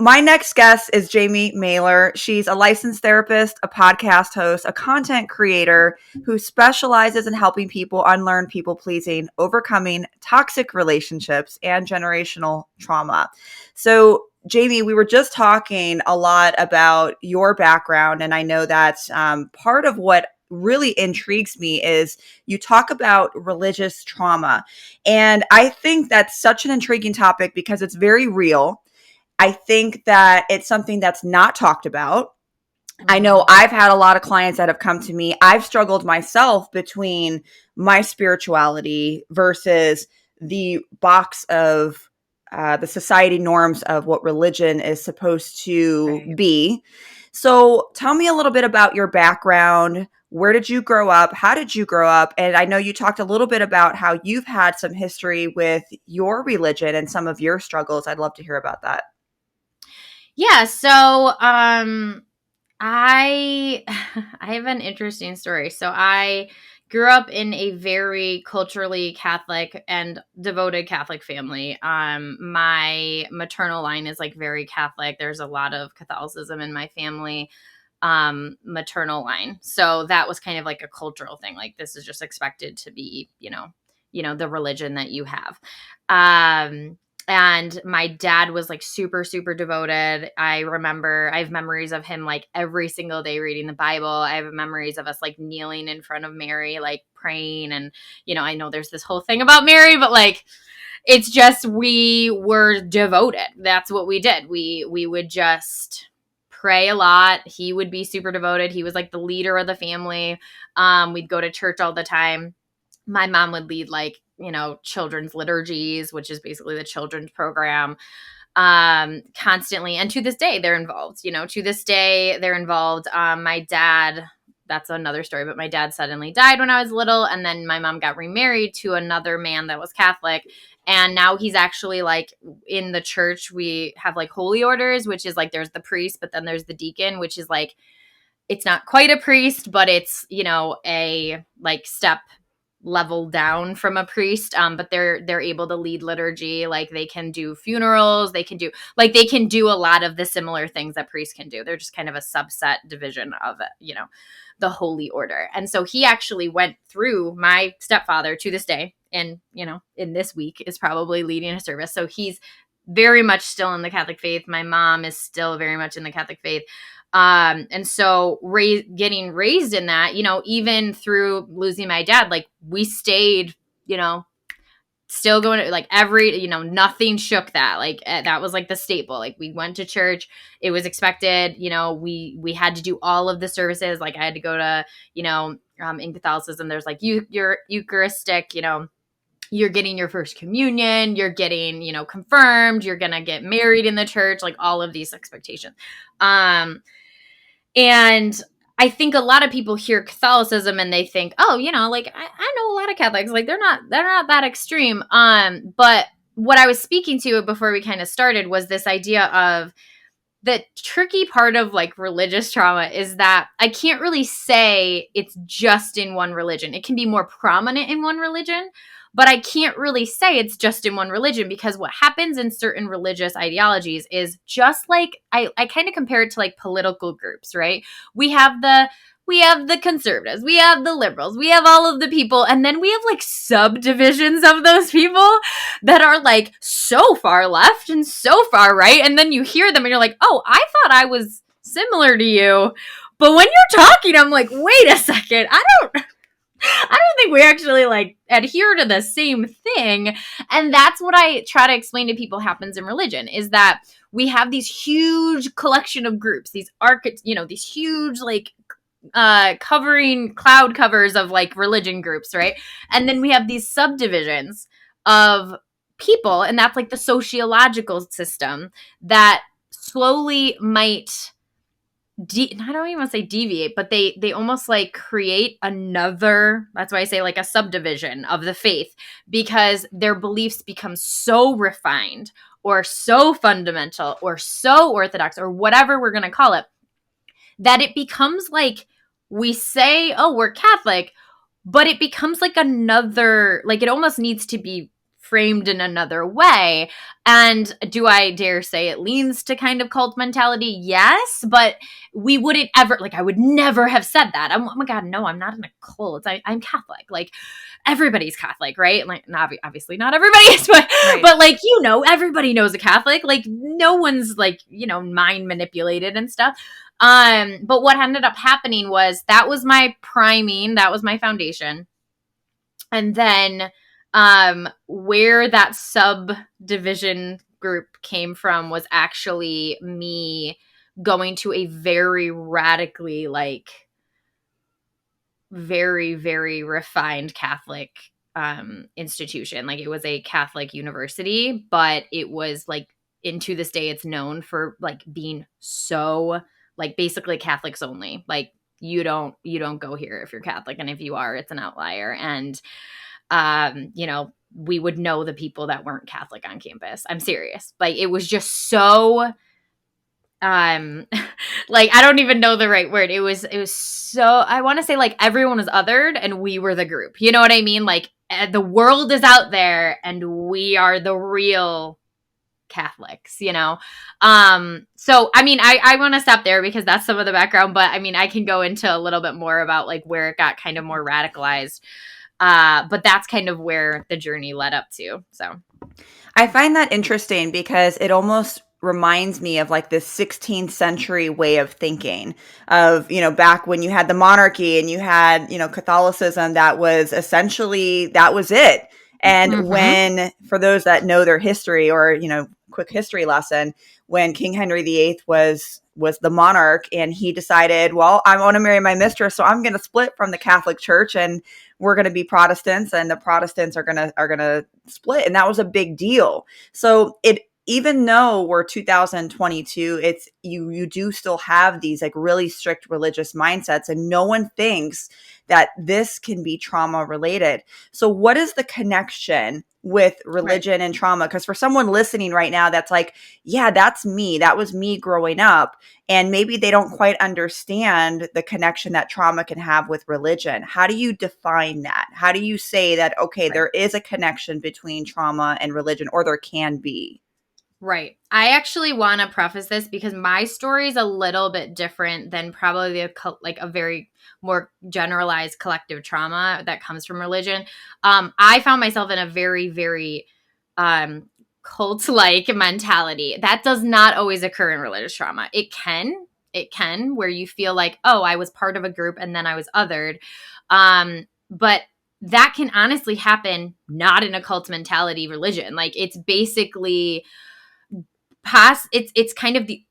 my next guest is Jaime Mahler. She's a licensed therapist, a podcast host, a content creator who specializes in helping people unlearn people pleasing, overcoming toxic relationships, and generational trauma. So, Jaime, we were just talking a lot about your background, and I know that's part of what really intrigues me is you talk about religious trauma. And I think that's such an intriguing topic because it's very real. I think that it's something that's not talked about. I know I've had a lot of clients that have come to me. I've struggled myself between my spirituality versus the box of the society norms of what religion is supposed to be. So tell me a little bit about your background. Where did you grow up? How did you grow up? And I know you talked a little bit about how you've had some history with your religion and some of your struggles. I'd love to hear about that. Yeah, so I have an interesting story. So I grew up in a very culturally Catholic and devoted Catholic family. My maternal line is like very Catholic. There's a lot of Catholicism in my family, maternal line. So that was kind of like a cultural thing. Like this is just expected to be, the religion that you have. And my dad was like super, super devoted. I have memories of him like every single day reading the Bible. I have memories of us like kneeling in front of Mary, like praying. And, I know there's this whole thing about Mary, but like, it's just, we were devoted. That's what we did. We would just pray a lot. He would be super devoted. He was like the leader of the family. We'd go to church all the time. My mom would lead like, children's liturgies, which is basically the children's program, constantly. And to this day, they're involved. My dad, that's another story, but my dad suddenly died when I was little. And then my mom got remarried to another man that was Catholic. And now he's actually like in the church. We have like holy orders, which is like there's the priest, but then there's the deacon, which is like, it's not quite a priest, but it's, a like step level down from a priest, but they're able to lead liturgy. Like they can do funerals, they can do a lot of the similar things that priests can do. They're just kind of a subset division of the holy order. And so he actually went through my stepfather to this day, and in this week is probably leading a service. So he's very much still in the Catholic faith. My mom is still very much in the Catholic faith. And so getting raised in that, even through losing my dad, like we stayed, still going to like every, nothing shook that. Like that was like the staple. Like we went to church. It was expected, we had to do all of the services. Like I had to go to, in Catholicism, there's like your Eucharistic, you're getting your first communion, you're getting, confirmed, you're going to get married in the church, like all of these expectations. And I think a lot of people hear Catholicism and they think, oh, like I know a lot of Catholics, like they're not that extreme. But what I was speaking to before we kind of started was this idea of the tricky part of like religious trauma is that I can't really say it's just in one religion. It can be more prominent in one religion, but I can't really say it's just in one religion, because what happens in certain religious ideologies is just like, I kind of compare it to like political groups, right? We have the conservatives, we have the liberals, we have all of the people, and then we have like subdivisions of those people that are like so far left and so far right, and then you hear them and you're like, oh, I thought I was similar to you, but when you're talking, I'm like, wait a second, I don't think we actually like adhere to the same thing. And that's what I try to explain to people happens in religion, is that we have these huge collection of groups, these these huge like covering cloud covers of like religion groups, right? And then we have these subdivisions of people, and that's like the sociological system that slowly might I don't even want to say deviate, but they almost like create another, that's why I say like a subdivision of the faith, because their beliefs become so refined or so fundamental or so orthodox or whatever we're going to call it, that it becomes like we say, oh, we're Catholic, but it becomes like another, like it almost needs to be framed in another way. And do I dare say it leans to kind of cult mentality? Yes, but we wouldn't ever, like, I would never have said that. Oh my God, no, I'm not in a cult. I'm Catholic. Like, everybody's Catholic, right? Like, obviously not everybody is, but, Right. but like, everybody knows a Catholic. Like, no one's like, mind manipulated and stuff. But what ended up happening was that was my priming, that was my foundation. And then where that subdivision group came from was actually me going to a very radically, like, very, very refined Catholic institution. Like, it was a Catholic university, but it was like, and to this day, it's known for like being so, like, basically Catholics only. Like, you don't go here if you're Catholic, and if you are, it's an outlier. And we would know the people that weren't Catholic on campus. I'm serious. Like, it was just so like, I don't even know the right word. It was so, I want to say, like, everyone was othered and we were the group. You know what I mean? Like, the world is out there and we are the real Catholics, So, I mean, I want to stop there because that's some of the background, but I mean, I can go into a little bit more about like where it got kind of more radicalized. But that's kind of where the journey led up to. So I find that interesting because it almost reminds me of like this 16th century way of thinking of, back when you had the monarchy and you had, Catholicism, that was essentially, that was it. And when, for those that know their history or, quick history lesson, when King Henry VIII was the monarch and he decided, well, I want to marry my mistress, so I'm going to split from the Catholic Church and we're going to be Protestants and the Protestants are going to split. And that was a big deal. So even though we're 2022, it's you do still have these like really strict religious mindsets, and no one thinks that this can be trauma related. So what is the connection with religion and trauma? Because for someone listening right now, that's like, yeah, that's me. That was me growing up. And maybe they don't quite understand the connection that trauma can have with religion. How do you define that? How do you say that, okay, there is a connection between trauma and religion, or there can be? Right. I actually want to preface this because my story is a little bit different than probably a very more generalized collective trauma that comes from religion. I found myself in a very, very cult-like mentality. That does not always occur in religious trauma. It can, where you feel like, oh, I was part of a group and then I was othered. But that can honestly happen not in a cult mentality religion. Like, it's basically it's kind of the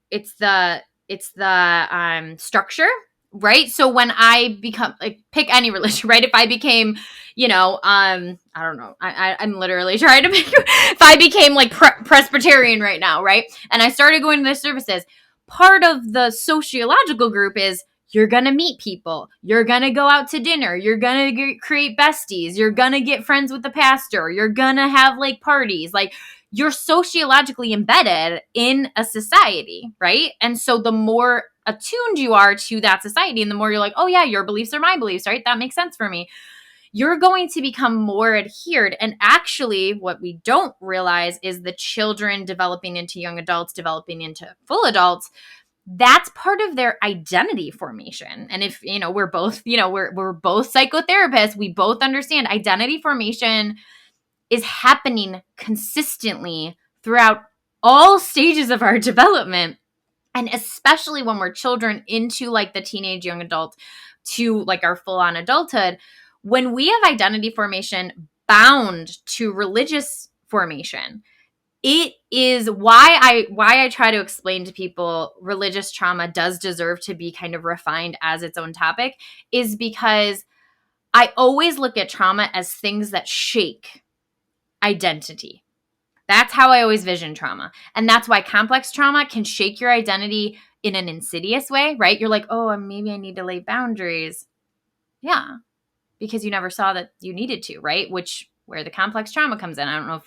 structure, right? So when I become, like, pick any religion, right? If I became, I don't know, I'm literally trying to make, if I became like Presbyterian right now, right? And I started going to their services, part of the sociological group is you're going to meet people. You're going to go out to dinner. You're going to create besties. You're going to get friends with the pastor. You're going to have like parties. Like, you're sociologically embedded in a society, right? And so the more attuned you are to that society and the more you're like, oh yeah, your beliefs are my beliefs, right? That makes sense for me. You're going to become more adhered. And actually, what we don't realize is the children developing into young adults, developing into full adults, that's part of their identity formation. And if, we're both, we're both psychotherapists, we both understand identity formation is happening consistently throughout all stages of our development. And especially when we're children into like the teenage, young adult to like our full on adulthood, when we have identity formation bound to religious formation, it is why I try to explain to people religious trauma does deserve to be kind of refined as its own topic, is because I always look at trauma as things that shake identity. That's how I always vision trauma. And that's why complex trauma can shake your identity in an insidious way, right? You're like, oh, maybe I need to lay boundaries. Yeah, because you never saw that you needed to, right? Where the complex trauma comes in. I don't know if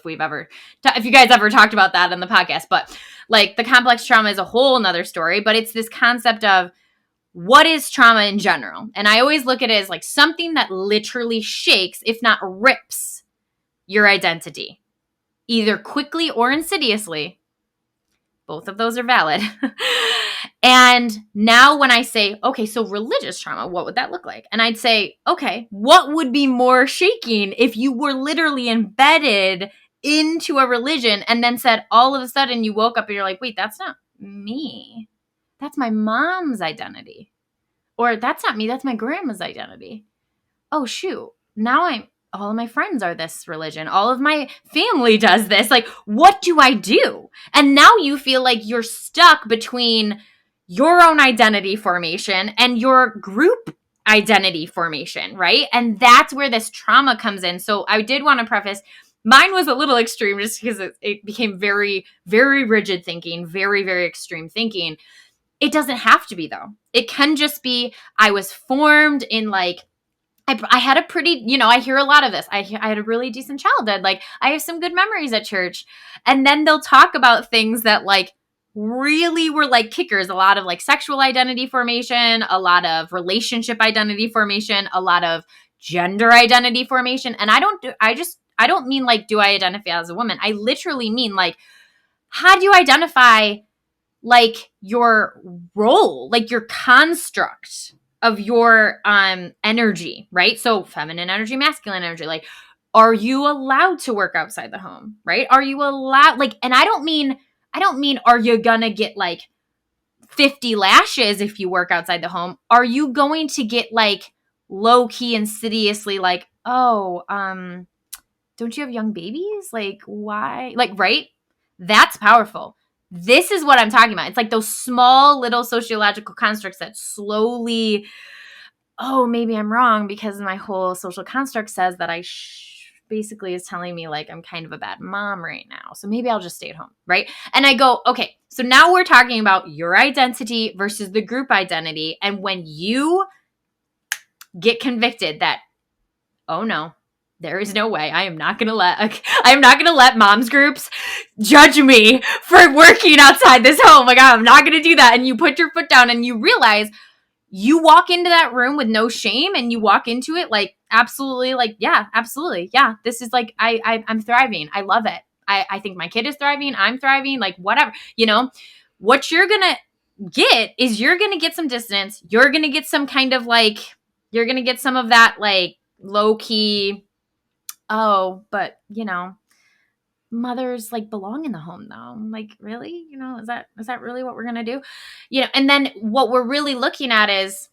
if you guys ever talked about that in the podcast, but like the complex trauma is a whole nother story, but it's this concept of what is trauma in general. And I always look at it as like something that literally shakes, if not rips, your identity, either quickly or insidiously. Both of those are valid. And now when I say, okay, so religious trauma, what would that look like? And I'd say, okay, what would be more shaking if you were literally embedded into a religion and then said all of a sudden you woke up and you're like, wait, that's not me. That's my mom's identity. Or that's not me, that's my grandma's identity. Oh, shoot. Now all of my friends are this religion. All of my family does this. Like, what do I do? And now you feel like you're stuck between your own identity formation and your group identity formation, right? And that's where this trauma comes in. So I did want to preface, mine was a little extreme just because it became very, very rigid thinking, very, very extreme thinking. It doesn't have to be, though. It can just be, I was formed in like, I had a pretty, I hear a lot of this. I had a really decent childhood. Like, I have some good memories at church. And then they'll talk about things that like really were like kickers. A lot of like sexual identity formation, a lot of relationship identity formation, a lot of gender identity formation. And I don't mean like, do I identify as a woman? I literally mean like, how do you identify like your role, like your construct of your energy, right? So feminine energy, masculine energy, like, are you allowed to work outside the home, right? Are you allowed, like, and I don't mean are you gonna get like 50 lashes if you work outside the home? Are you going to get like low key insidiously like, oh, don't you have young babies? Like, why? Like, right? That's powerful. This is what I'm talking about. It's like those small little sociological constructs that slowly, oh, maybe I'm wrong because my whole social construct says that basically is telling me like I'm kind of a bad mom right now. So maybe I'll just stay at home, right? And I go, okay, so now we're talking about your identity versus the group identity. And when you get convicted that, oh no, there is no way. I am not going to let moms groups judge me for working outside this home. Like, I'm not going to do that. And you put your foot down and you realize you walk into that room with no shame and you walk into it like, absolutely, like, yeah, absolutely. Yeah. This is like, I'm thriving. I love it. I think my kid is thriving. I'm thriving, like whatever, what you're going to get is you're going to get some distance. You're going to get some kind of like, you're going to get some of that like low key, oh, but mothers like belong in the home though. Like, really? Is that really what we're going to do? And then what we're really looking at is,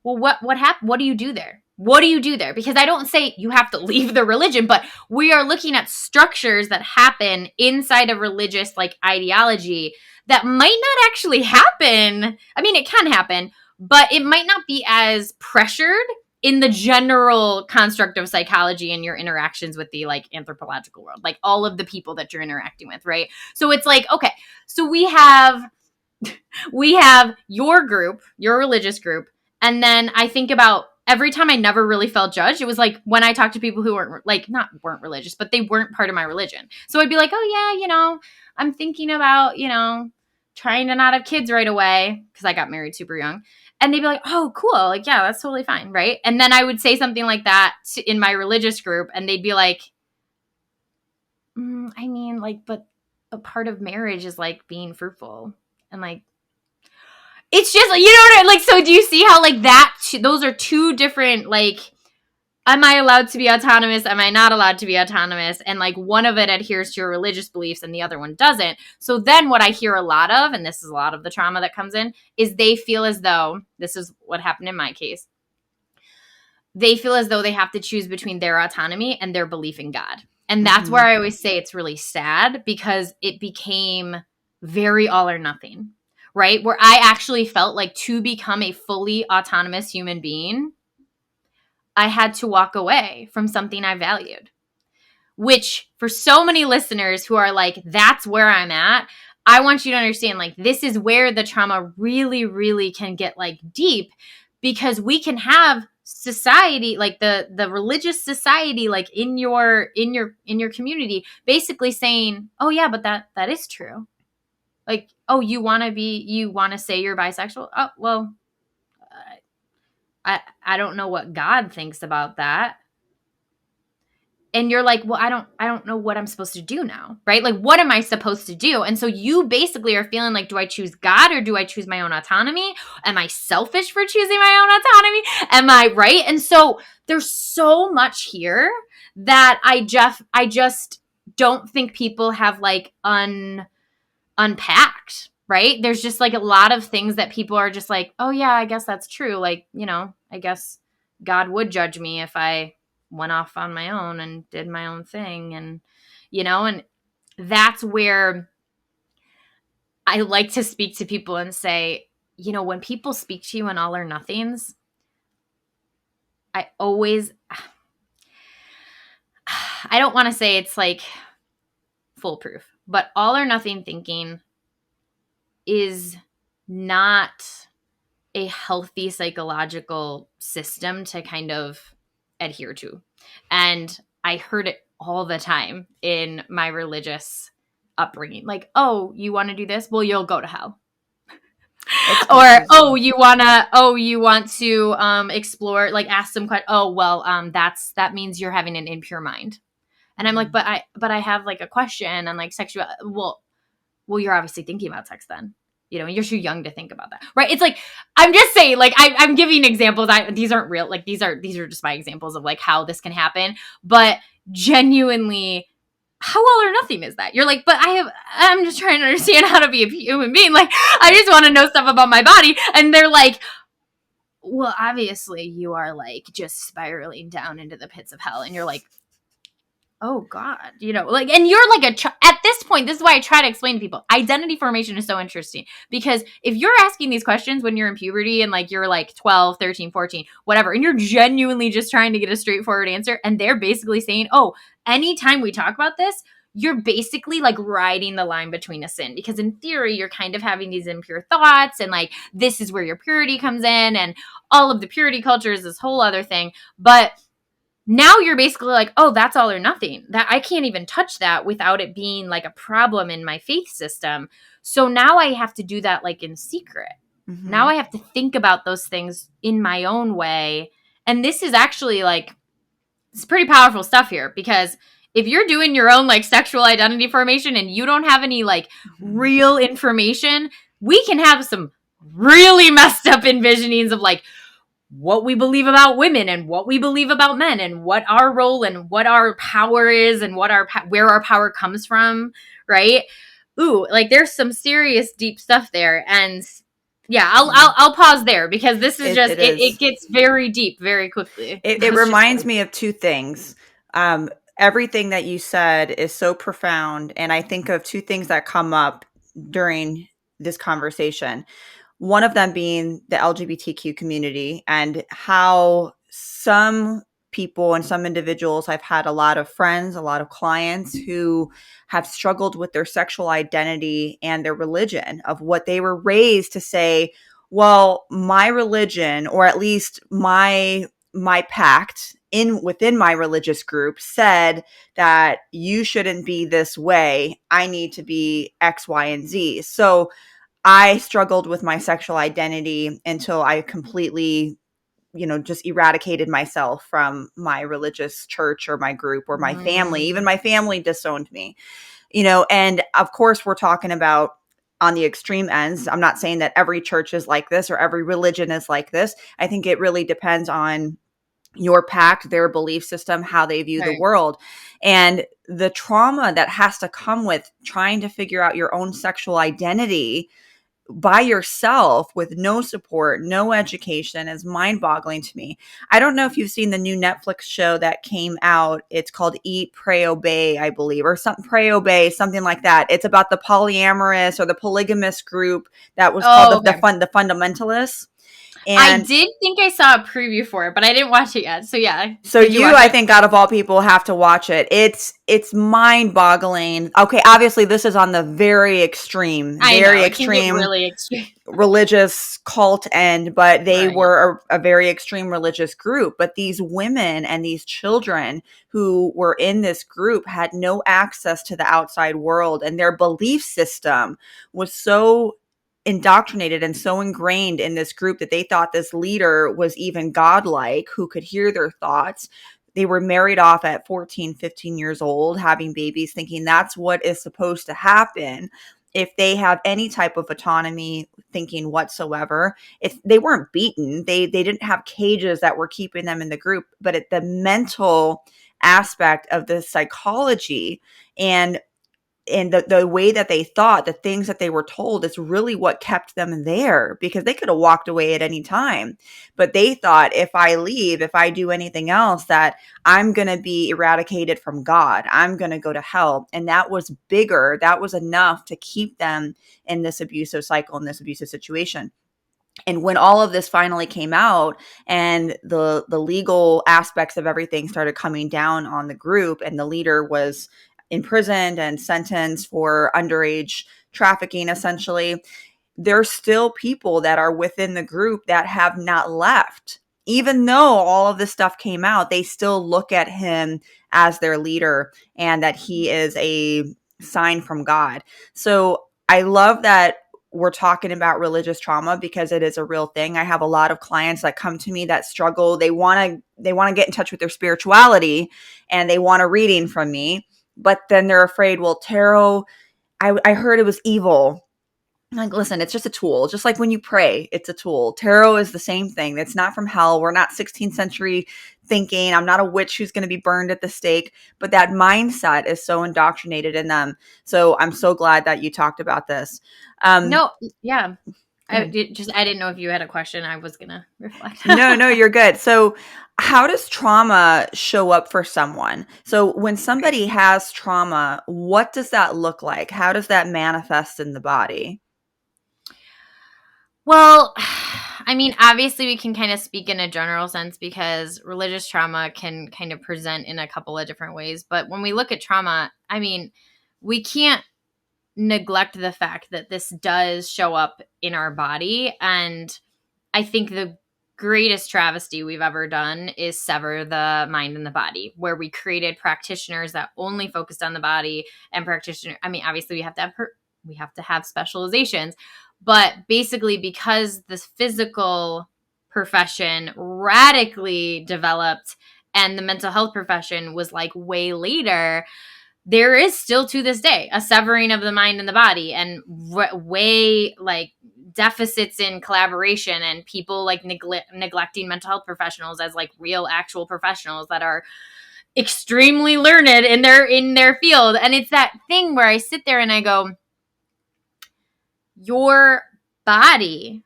well, what happened? What do you do there? What do you do there? Because I don't say you have to leave the religion, but we are looking at structures that happen inside of religious like ideology that might not actually happen. I mean, it can happen, but it might not be as pressured in the general construct of psychology and your interactions with the like anthropological world, like all of the people that you're interacting with, right? So it's like, okay, so we have your group, your religious group, and then I think about every time I never really felt judged. It was like when I talked to people who weren't religious, but they weren't part of my religion. So I'd be like, oh yeah, I'm thinking about, trying to not have kids right away because I got married super young. And they'd be like, oh, cool. Like, yeah, that's totally fine. Right. And then I would say something like that in my religious group and they'd be like, I mean, like, but part of marriage is like being fruitful. And like, it's just, what I like, so do you see how like those are two different, like, am I allowed to be autonomous? Am I not allowed to be autonomous? And like one of it adheres to your religious beliefs and the other one doesn't. So then what I hear a lot of, and this is a lot of the trauma that comes in, is they feel as though, this is what happened in my case, they feel as though they have to choose between their autonomy and their belief in God. And that's where I always say it's really sad because it became very all or nothing, right? Where I actually felt like to become a fully autonomous human being, I had to walk away from something I valued, which for so many listeners who are like, that's where I'm at, I want you to understand, like, this is where the trauma really, really can get like deep because we can have society, like the religious society, like in your community, basically saying, oh yeah, but that is true. Like, oh, you want to say you're bisexual? Oh, well, I don't know what God thinks about that. and you're like, well, I don't know what I'm supposed to do now, right? Like, what am I supposed to do? And so you basically are feeling like, do I choose God or do I choose my own autonomy? Am I selfish for choosing my own autonomy? Am I right? And so there's so much here that I just don't think people have like unpacked, right? There's just like a lot of things that people are just like, oh yeah, I guess that's true. Like, I guess God would judge me if I went off on my own and did my own thing. And that's where I like to speak to people and say, when people speak to you in all or nothings, I always, I don't want to say it's like foolproof, but all or nothing thinking is not a healthy psychological system to kind of adhere to. And I heard it all the time in my religious upbringing. Like, oh, you want to do this? Well, you'll go to hell. Or, oh, you want to explore, like ask some questions. Oh, well, that means you're having an impure mind. And I'm like, but I have like a question on like sexual. Well, you're obviously thinking about sex then. You're too young to think about that, right? It's like, I'm just saying, like, I'm giving examples. These aren't real. Like, these are just my examples of like how this can happen. But genuinely, how all or nothing is that? You're like, but I'm just trying to understand how to be a human being. Like, I just want to know stuff about my body. And they're like, well, obviously you are like just spiraling down into the pits of hell. And you're like, oh God, like, and you're like at this point, this is why I try to explain to people, identity formation is so interesting, because if you're asking these questions when you're in puberty and like, you're like 12, 13, 14, whatever, and you're genuinely just trying to get a straightforward answer, and they're basically saying, oh, anytime we talk about this, you're basically like riding the line between a sin, because in theory, you're kind of having these impure thoughts, and like, this is where your purity comes in, and all of the purity culture is this whole other thing. But now you're basically like, oh, that's all or nothing. That I can't even touch that without it being like a problem in my faith system. So now I have to do that like in secret. Mm-hmm. Now I have to think about those things in my own way. And this is actually like, it's pretty powerful stuff here, because if you're doing your own like sexual identity formation and you don't have any like real information, we can have some really messed up envisionings of like what we believe about women and what we believe about men and what our role and what our power is and what where our power comes from, right? Ooh, like there's some serious deep stuff there. And yeah, I'll pause there, because this is it gets very deep very quickly. It reminds me of two things. Everything that you said is so profound, and I think of two things that come up during this conversation. One of them being the LGBTQ community, and how some people and some individuals, I've had a lot of friends, a lot of clients who have struggled with their sexual identity and their religion, of what they were raised to say, well, my religion, or at least my pact within my religious group, said that you shouldn't be this way. I need to be X, Y, and Z. So I struggled with my sexual identity until I completely, just eradicated myself from my religious church or my group or my family. Even my family disowned me, and of course we're talking about on the extreme ends. I'm not saying that every church is like this or every religion is like this. I think it really depends on your pact, their belief system, how they view the world, and the trauma that has to come with trying to figure out your own sexual identity by yourself with no support, no education, is mind-boggling to me. I don't know if you've seen the new Netflix show that came out. It's called Eat, Pray, Obey, I believe, or something, Pray, Obey, something like that. It's about the polyamorous or the polygamous group that was called the fundamentalists. And I did think I saw a preview for it, but I didn't watch it yet. So yeah. So I think out of all people have to watch it. It's mind-boggling. Okay, obviously this is on the very extreme really extreme religious cult end, but they were a very extreme religious group. But these women and these children who were in this group had no access to the outside world, and their belief system was so indoctrinated and so ingrained in this group that they thought this leader was even godlike, who could hear their thoughts. they were married off at 14, 15 years old, having babies, thinking that's what is supposed to happen. If they have any type of autonomy thinking whatsoever, if they weren't beaten, they didn't have cages that were keeping them in the group, but the mental aspect of the psychology and the way that they thought, the things that they were told is really what kept them there, because they could have walked away at any time. But they thought, if I leave, if I do anything else, that I'm going to be eradicated from God. I'm going to go to hell. And that was bigger. That was enough to keep them in this abusive cycle, in this abusive situation. And when all of this finally came out and the legal aspects of everything started coming down on the group, and the leader was imprisoned and sentenced for underage trafficking, essentially, there's still people that are within the group that have not left. Even though all of this stuff came out, they still look at him as their leader and that he is a sign from God. So I love that we're talking about religious trauma, because it is a real thing. I have a lot of clients that come to me that struggle. They want to get in touch with their spirituality, and they want a reading from me, but then they're afraid, well, tarot, I heard it was evil. I'm like, listen, it's just a tool. Just like when you pray, it's a tool. Tarot is the same thing. It's not from hell. We're not 16th century thinking. I'm not a witch who's going to be burned at the stake. But that mindset is so indoctrinated in them. So I'm so glad that you talked about this. No, yeah. I didn't know if you had a question. I was going to reflect. No, you're good. So how does trauma show up for someone? So when somebody has trauma, what does that look like? How does that manifest in the body? Well, I mean, obviously we can kind of speak in a general sense, because religious trauma can kind of present in a couple of different ways. But when we look at trauma, I mean, we can't neglect the fact that this does show up in our body. And I think the greatest travesty we've ever done is sever the mind and the body, where we created practitioners that only focused on the body, and I mean, obviously we have to have specializations, but basically, because this physical profession radically developed and the mental health profession was like way later, there is still to this day a severing of the mind and the body, and way like deficits in collaboration, and people like neglecting mental health professionals as like real actual professionals that are extremely learned in their field. And it's that thing where I sit there and I go, your body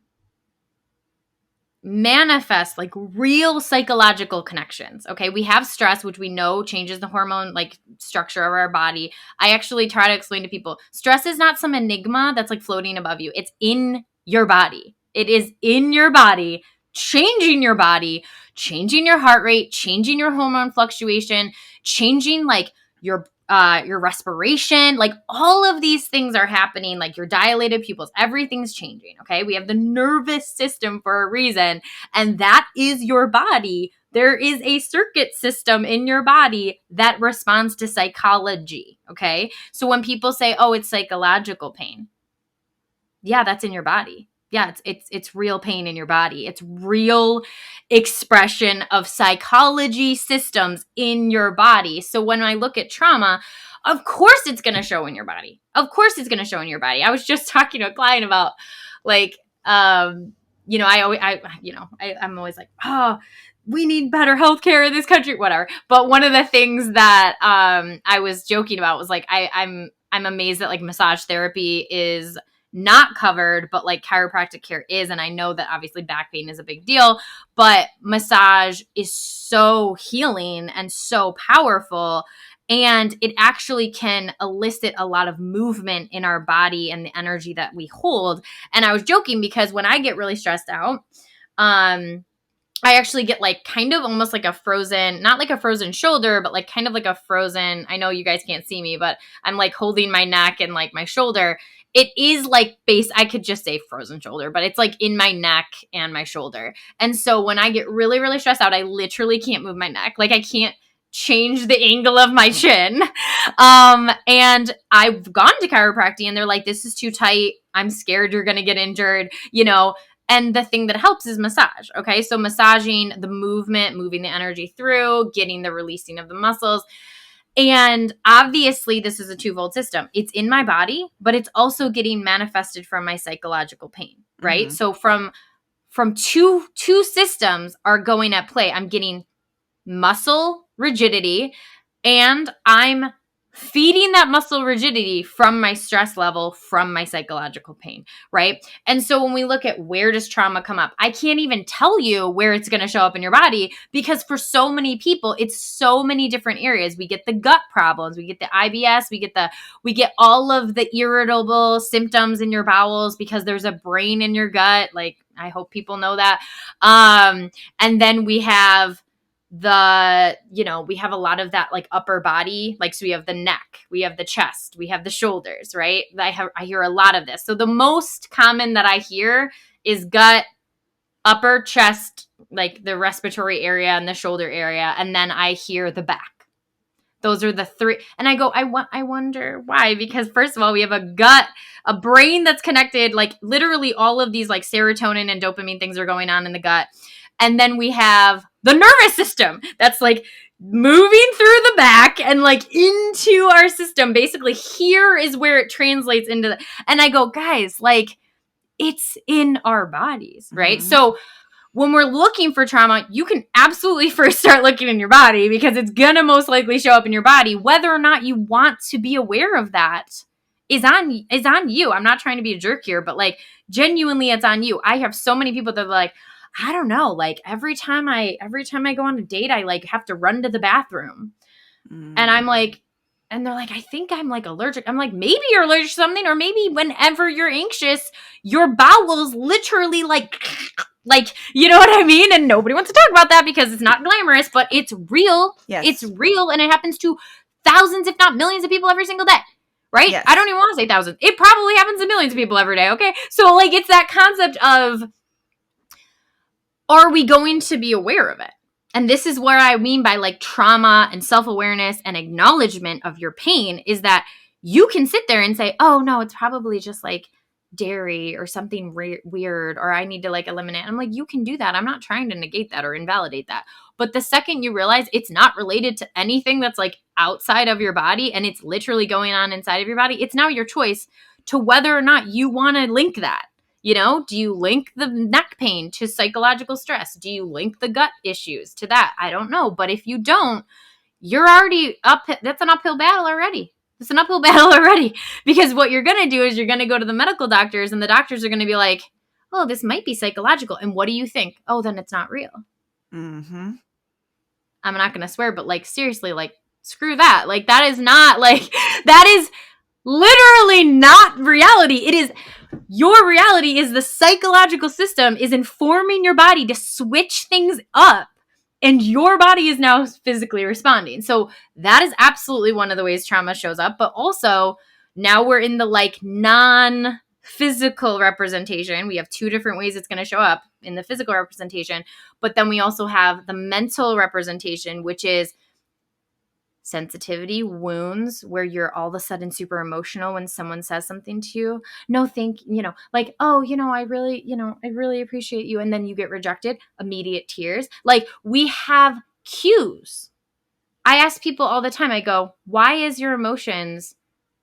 manifest like real psychological connections. Okay, we have stress, which we know changes the hormone like structure of our body. I actually try to explain to people, stress is not some enigma that's like floating above you. It's in your body. It is in your body, changing your body, changing your heart rate, changing your hormone fluctuation, changing like your respiration, like all of these things are happening, like your dilated pupils, everything's changing. Okay. We have the nervous system for a reason, and that is your body. There is a circuit system in your body that responds to psychology. Okay. So when people say, oh, it's psychological pain, yeah, that's in your body. Yeah, it's real pain in your body. It's real expression of psychology systems in your body. So when I look at trauma, of course it's going to show in your body. Of course it's going to show in your body. I was just talking to a client about like, I'm always like, oh, we need better healthcare in this country, whatever. But one of the things that I was joking about was like, I'm amazed that like massage therapy is not covered, but like chiropractic care is. And I know that obviously back pain is a big deal, but massage is so healing and so powerful. And it actually can elicit a lot of movement in our body and the energy that we hold. And I was joking because when I get really stressed out, I actually get like kind of almost like a frozen, not like a frozen shoulder, but like kind of like a frozen, I know you guys can't see me, but I'm like holding my neck and like my shoulder. It is like I could just say frozen shoulder, but it's like in my neck and my shoulder. And so when I get really, really stressed out, I literally can't move my neck. Like I can't change the angle of my chin. And I've gone to chiropractic and they're like, this is too tight. I'm scared you're going to get injured, And the thing that helps is massage. Okay. So massaging the movement, moving the energy through, getting the releasing of the muscles. And obviously, this is a twofold system. It's in my body, but it's also getting manifested from my psychological pain, right? Mm-hmm. So from two systems are going at play. I'm getting muscle rigidity, and I'm feeding that muscle rigidity from my stress level, from my psychological pain, right? And so when we look at where does trauma come up, I can't even tell you where it's going to show up in your body, because for so many people, it's so many different areas. We get the gut problems, we get the IBS, we get all of the irritable symptoms in your bowels because there's a brain in your gut. Like, I hope people know that. And then we have we have a lot of that, like, upper body, like, so we have the neck, we have the chest, we have the shoulders, right? I hear a lot of this. So the most common that I hear is gut, upper chest, like the respiratory area and the shoulder area, and then I hear the back. Those are the three. And I go, I wonder why, because first of all, we have a gut, a brain that's connected, like literally all of these like serotonin and dopamine things are going on in the gut. And then we have the nervous system that's like moving through the back and like into our system. Basically, here is where it translates into and I go, guys, like, it's in our bodies, right? Mm-hmm. So when we're looking for trauma, you can absolutely first start looking in your body, because it's going to most likely show up in your body. Whether or not you want to be aware of that is on you. I'm not trying to be a jerk here, but like, genuinely, it's on you. I have so many people that are like, I don't know, like every time I go on a date, I like have to run to the bathroom. Mm-hmm. And I'm like, and they're like, I think I'm like allergic. I'm like, maybe you're allergic to something, or maybe whenever you're anxious, your bowels literally like, you know what I mean? And nobody wants to talk about that because it's not glamorous, but it's real. Yes. It's real, and it happens to thousands, if not millions of people every single day. Right? Yes. I don't even want to say thousands. It probably happens to millions of people every day, okay? So like, it's that concept of, are we going to be aware of it? And this is where I mean by like trauma and self-awareness and acknowledgement of your pain, is that you can sit there and say, oh no, it's probably just like dairy or something weird, or I need to like eliminate. I'm like, you can do that. I'm not trying to negate that or invalidate that. But the second you realize it's not related to anything that's like outside of your body, and it's literally going on inside of your body, it's now your choice to whether or not you want to link that. You know, do you link the neck pain to psychological stress? Do you link the gut issues to that? I don't know. But if you don't, you're already up. That's an uphill battle already. It's an uphill battle already. Because what you're going to do is you're going to go to the medical doctors, and the doctors are going to be like, oh, this might be psychological. And what do you think? Oh, then it's not real. Mm-hmm. I'm not going to swear, but like, seriously, like, screw that. Like, that is not like, that is literally not reality. It is, your reality is the psychological system is informing your body to switch things up, and your body is now physically responding. So that is absolutely one of the ways trauma shows up. But also, now we're in the like non-physical representation. We have two different ways it's going to show up in the physical representation. But then we also have the mental representation, which is sensitivity, wounds, where you're all of a sudden super emotional when someone says something to you. No, like, oh, I really appreciate you. And then you get rejected, immediate tears. Like, we have cues. I ask people all the time, I go, why is your emotions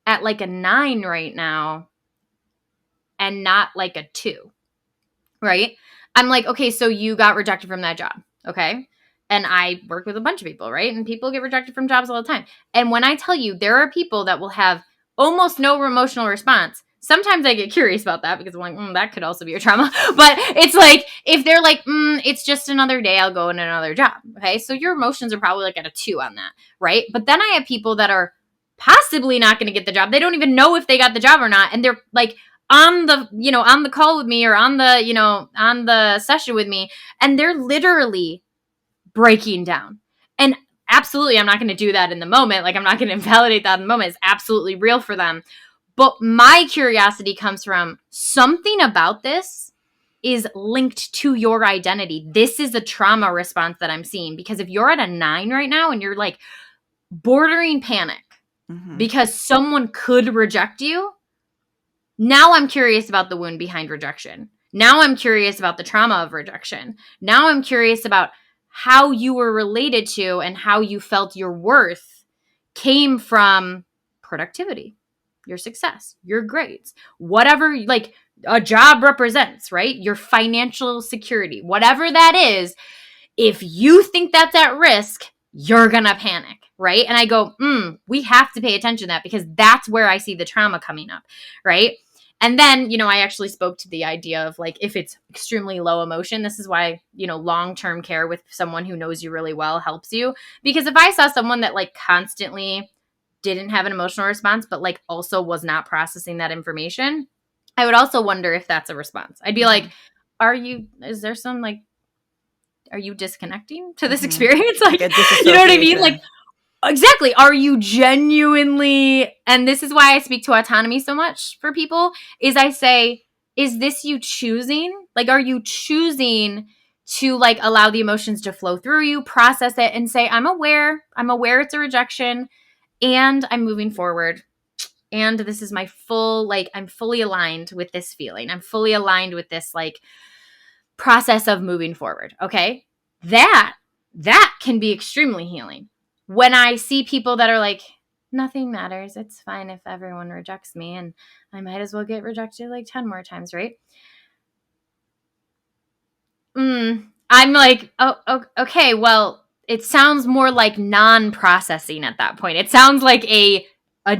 at like a 9 right now and not like a 2? Right? I'm like, okay, so you got rejected from that job. Okay. And I work with a bunch of people, right? And people get rejected from jobs all the time. And when I tell you, there are people that will have almost no emotional response. Sometimes I get curious about that, because I'm like, that could also be your trauma. But it's like, if they're like, it's just another day, I'll go in another job. Okay. So your emotions are probably like at a 2 on that. Right. But then I have people that are possibly not going to get the job. They don't even know if they got the job or not. And they're like, on the call with me, or on the session with me, and they're literally breaking down. And absolutely, I'm not going to do that in the moment. Like, I'm not going to invalidate that in the moment. It's absolutely real for them. But my curiosity comes from something about this is linked to your identity. This is a trauma response that I'm seeing, because if you're at a 9 right now and you're like bordering panic because someone could reject you, now I'm curious about the wound behind rejection. Now I'm curious about the trauma of rejection. Now I'm curious about how you were related to and how you felt your worth came from productivity, your success, your grades, whatever like a job represents, right? Your financial security, whatever that is. If you think that's at risk, you're going to panic, right? And I go, we have to pay attention to that because that's where I see the trauma coming up, right? And then, I actually spoke to the idea of like, if it's extremely low emotion, this is why, long-term care with someone who knows you really well helps you. Because if I saw someone that like constantly didn't have an emotional response, but like also was not processing that information, I would also wonder if that's a response. I'd be like, is there some like, are you disconnecting to this experience? Like, you know what I mean? Like, exactly. Are you genuinely, and this is why I speak to autonomy so much for people, is I say, is this you choosing? Like, are you choosing to like allow the emotions to flow through you, process it, and say, I'm aware it's a rejection, and I'm moving forward. And this is my full, like, I'm fully aligned with this feeling. I'm fully aligned with this, like, process of moving forward. Okay. That can be extremely healing. When I see people that are like, nothing matters. It's fine if everyone rejects me and I might as well get rejected like 10 more times, right? I'm like, oh, okay, well, it sounds more like non-processing at that point. It sounds like a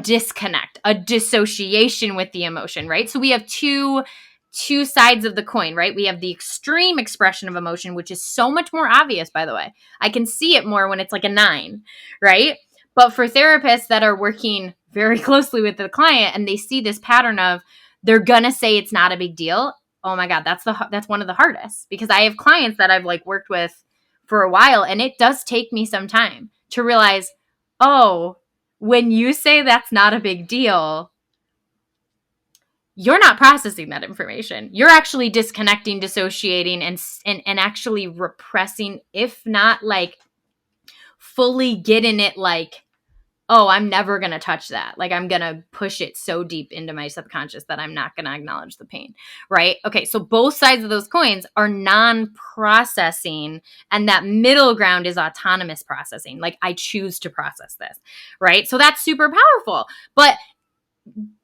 disconnect, a dissociation with the emotion, right? So we have two sides of the coin, right? We have the extreme expression of emotion, which is so much more obvious, by the way. I can see it more when it's like a 9, right? But for therapists that are working very closely with the client and they see this pattern of they're going to say it's not a big deal. Oh my God, that's one of the hardest, because I have clients that I've like worked with for a while, and it does take me some time to realize, oh, when you say that's not a big deal, you're not processing that information. You're actually disconnecting, dissociating, and actually repressing, if not like fully getting it like, oh, I'm never going to touch that. Like, I'm going to push it so deep into my subconscious that I'm not going to acknowledge the pain, right? Okay, so both sides of those coins are non-processing, and that middle ground is autonomous processing. Like, I choose to process this, right? So that's super powerful. But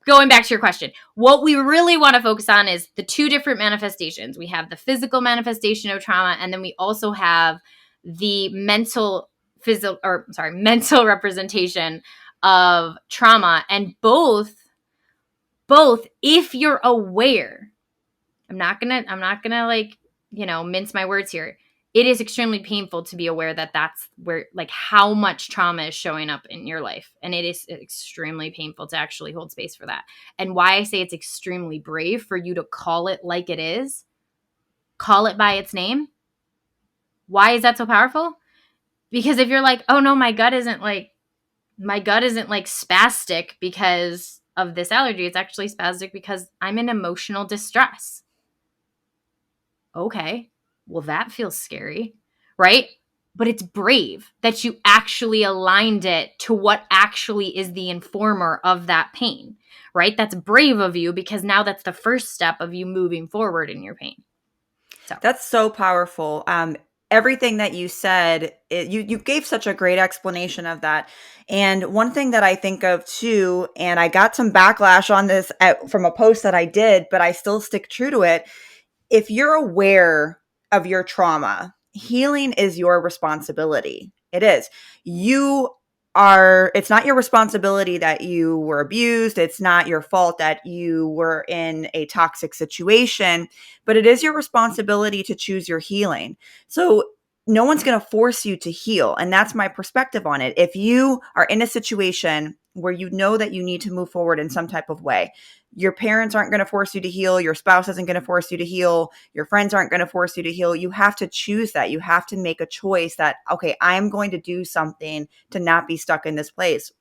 going back to your question, what we really want to focus on is the two different manifestations. We have the physical manifestation of trauma, and then we also have the mental representation of trauma. And both, if you're aware, I'm not gonna like, mince my words here. It is extremely painful to be aware that that's where, like, how much trauma is showing up in your life. And it is extremely painful to actually hold space for that. And why I say it's extremely brave for you to call it like it is, call it by its name. Why is that so powerful? Because if you're like, oh no, my gut isn't like spastic because of this allergy. It's actually spastic because I'm in emotional distress. Okay, well, that feels scary, right? But it's brave that you actually aligned it to what actually is the informer of that pain, right? That's brave of you, because now that's the first step of you moving forward in your pain. So that's so powerful. Everything that you said, you gave such a great explanation of that. And one thing that I think of too, and I got some backlash on this from a post that I did, but I still stick true to it. If you're aware of your trauma, healing is your responsibility. It is. It's not your responsibility that you were abused. It's not your fault that you were in a toxic situation, but it is your responsibility to choose your healing. So no one's going to force you to heal. And that's my perspective on it. If you are in a situation where you know that you need to move forward in some type of way, your parents aren't going to force you to heal. Your spouse isn't going to force you to heal. Your friends aren't going to force you to heal. You have to choose that. You have to make a choice that, okay, I'm going to do something to not be stuck in this place.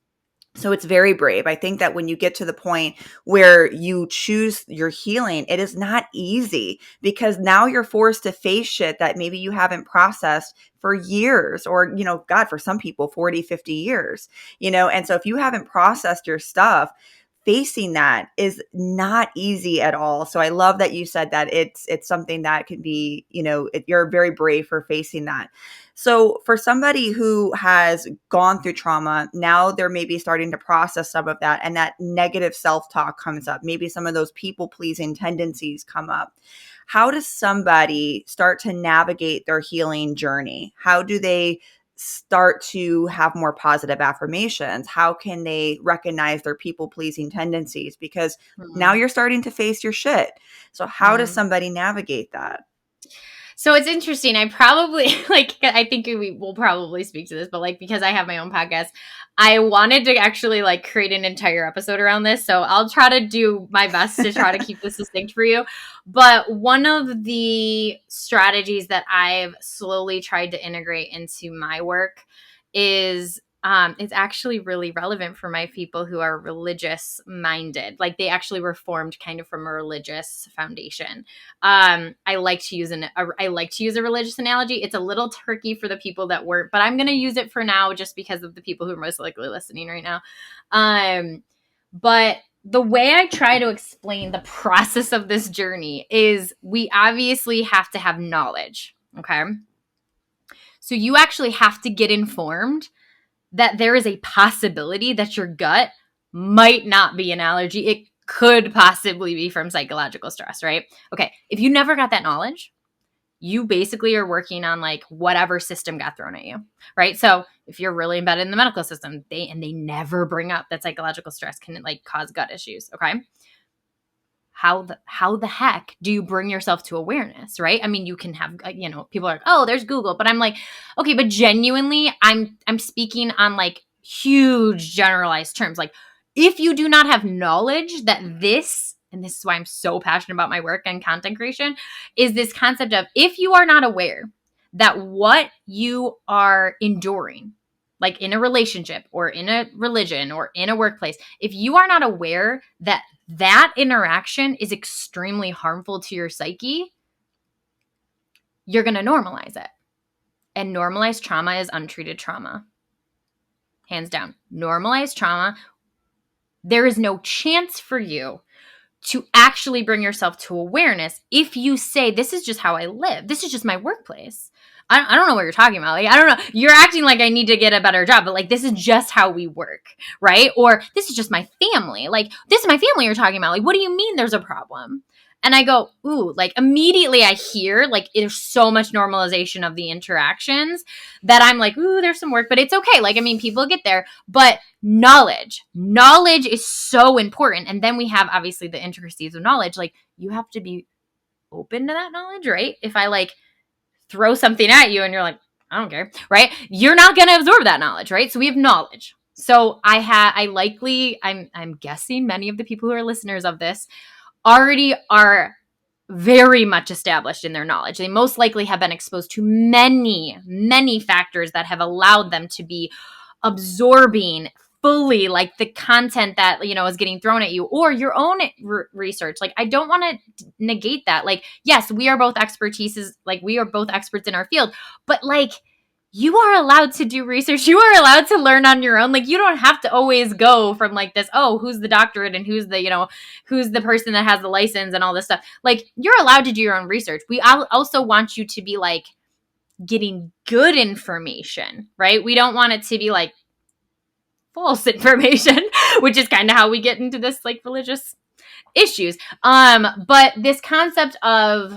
So it's very brave. I think that when you get to the point where you choose your healing, it is not easy, because now you're forced to face shit that maybe you haven't processed for years, or, God, for some people, 40, 50 years, and so if you haven't processed your stuff, facing that is not easy at all. So I love that you said that it's something that can be, you're very brave for facing that. So for somebody who has gone through trauma, now they're maybe starting to process some of that, and that negative self-talk comes up. Maybe some of those people-pleasing tendencies come up. How does somebody start to navigate their healing journey? How do they start to have more positive affirmations? How can they recognize their people-pleasing tendencies? Because now you're starting to face your shit. So how does somebody navigate that? So it's interesting. I probably I think we will probably speak to this, but like, because I have my own podcast, I wanted to actually like create an entire episode around this. So I'll try to do my best to try to keep this succinct for you. But one of the strategies that I've slowly tried to integrate into my work is it's actually really relevant for my people who are religious minded. Like, they actually were formed kind of from a religious foundation. I like to use a religious analogy. It's a little tricky for the people that weren't, but I'm going to use it for now just because of the people who are most likely listening right now. But the way I try to explain the process of this journey is we obviously have to have knowledge. Okay. So you actually have to get informed that there is a possibility that your gut might not be an allergy. It could possibly be from psychological stress, right? Okay, if you never got that knowledge, you basically are working on like whatever system got thrown at you, right? So if you're really embedded in the medical system, they never bring up that psychological stress can like cause gut issues, okay? How the heck do you bring yourself to awareness, right? I mean, you can have, people are like, oh, there's Google, but I'm like, okay, but genuinely, I'm speaking on like huge generalized terms. Like, if you do not have knowledge that this, and this is why I'm so passionate about my work and content creation, is this concept of, if you are not aware that what you are enduring, like in a relationship or in a religion or in a workplace, if you are not aware that that interaction is extremely harmful to your psyche, you're going to normalize it. And normalized trauma is untreated trauma. Hands down. Normalized trauma, there is no chance for you to actually bring yourself to awareness if you say, this is just how I live. This is just my workplace. I don't know what you're talking about. Like, I don't know. You're acting like I need to get a better job, but like, this is just how we work, right? Or this is just my family. Like, this is my family you're talking about. Like, what do you mean there's a problem? And I go, ooh, like immediately I hear like there's so much normalization of the interactions that I'm like, ooh, there's some work, but it's okay. Like, I mean, people get there, but knowledge is so important. And then we have obviously the intricacies of knowledge. Like, you have to be open to that knowledge, right? If I like throw something at you and you're like, I don't care, right? You're not going to absorb that knowledge, right? So we have knowledge. So I'm guessing many of the people who are listeners of this already are very much established in their knowledge. They most likely have been exposed to many, many factors that have allowed them to be absorbing fully like the content that, is getting thrown at you, or your own research. Like, I don't want to negate that. Like, yes, we are both we are both experts in our field, but like, you are allowed to do research. You are allowed to learn on your own. Like, you don't have to always go from like this, oh, who's the doctorate and who's the person that has the license and all this stuff. Like, you're allowed to do your own research. We also want you to be like getting good information, right? We don't want it to be like false information, which is kind of how we get into this like religious issues. But this concept of,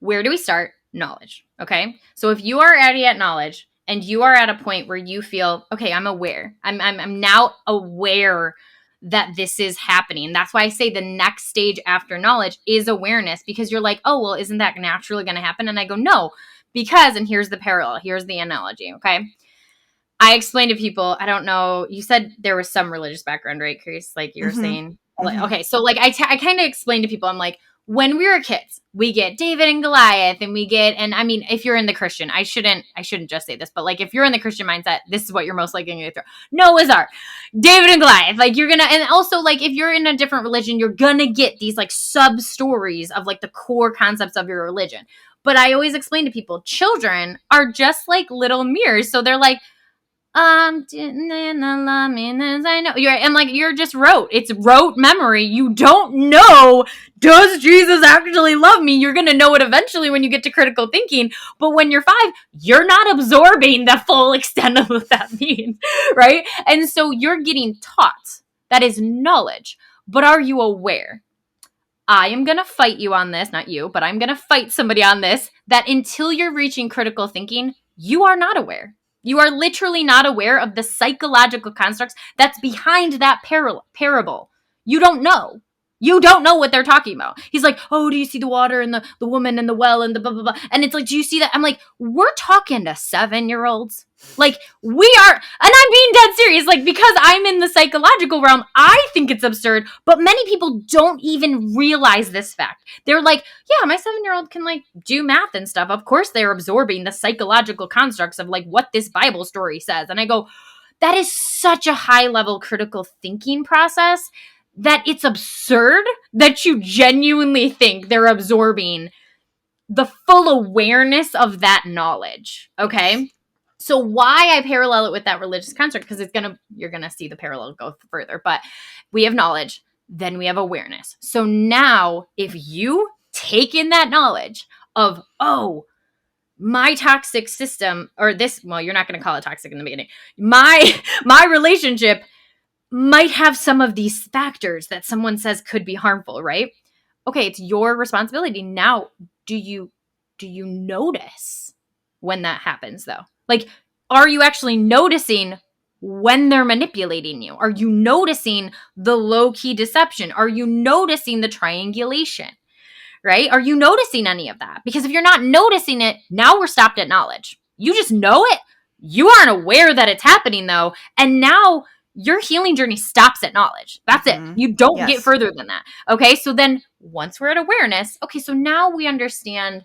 where do we start? Knowledge. Okay. So if you are already at knowledge and you are at a point where you feel, okay, I'm aware. I'm now aware that this is happening. That's why I say the next stage after knowledge is awareness, because you're like, oh, well, isn't that naturally going to happen? And I go, no, because, and here's the parallel. Here's the analogy. Okay. I explain to people, I don't know, you said there was some religious background, right, Chris? Like you were saying. Like, okay, so like I kind of explain to people, I'm like, when we were kids, we get David and Goliath, and I mean, if you're in the Christian, I shouldn't just say this, but like if you're in the Christian mindset, this is what you're most likely going to throw. Noah's Ark, David and Goliath, like you're gonna, and also like if you're in a different religion, you're gonna get these like sub stories of like the core concepts of your religion. But I always explain to people, children are just like little mirrors, so they're like, I know you're just rote. It's rote memory. You don't know, does Jesus actually love me? You're gonna know it eventually when you get to critical thinking. But when you're 5, you're not absorbing the full extent of what that means, right? And so you're getting taught. That is knowledge. But are you aware? I am going to fight you on this, not you, but I'm going to fight somebody on this, that until you're reaching critical thinking, you are not aware. You are literally not aware of the psychological constructs that's behind that parable. You don't know. You don't know what they're talking about. He's like, oh, do you see the water and the woman and the well and the blah, blah, blah. And it's like, do you see that? I'm like, we're talking to 7-year-olds. Like, we are, and I'm being dead serious, like, because I'm in the psychological realm, I think it's absurd, but many people don't even realize this fact. They're like, yeah, my 7-year-old can, like, do math and stuff. Of course they're absorbing the psychological constructs of, like, what this Bible story says. And I go, that is such a high-level critical thinking process that it's absurd that you genuinely think they're absorbing the full awareness of that knowledge, okay? So why I parallel it with that religious construct, because you're gonna see the parallel go further, but we have knowledge, then we have awareness. So now, if you take in that knowledge of, oh, my toxic system, or this, well, you're not gonna call it toxic in the beginning, my relationship might have some of these factors that someone says could be harmful, right? Okay, it's your responsibility. Now, do you notice when that happens, though? Like, are you actually noticing when they're manipulating you? Are you noticing the low-key deception? Are you noticing the triangulation, right? Are you noticing any of that? Because if you're not noticing it, now we're stopped at knowledge. You just know it. You aren't aware that it's happening, though. And now your healing journey stops at knowledge. That's it. You don't get further than that. Okay, so then once we're at awareness, okay, so now we understand.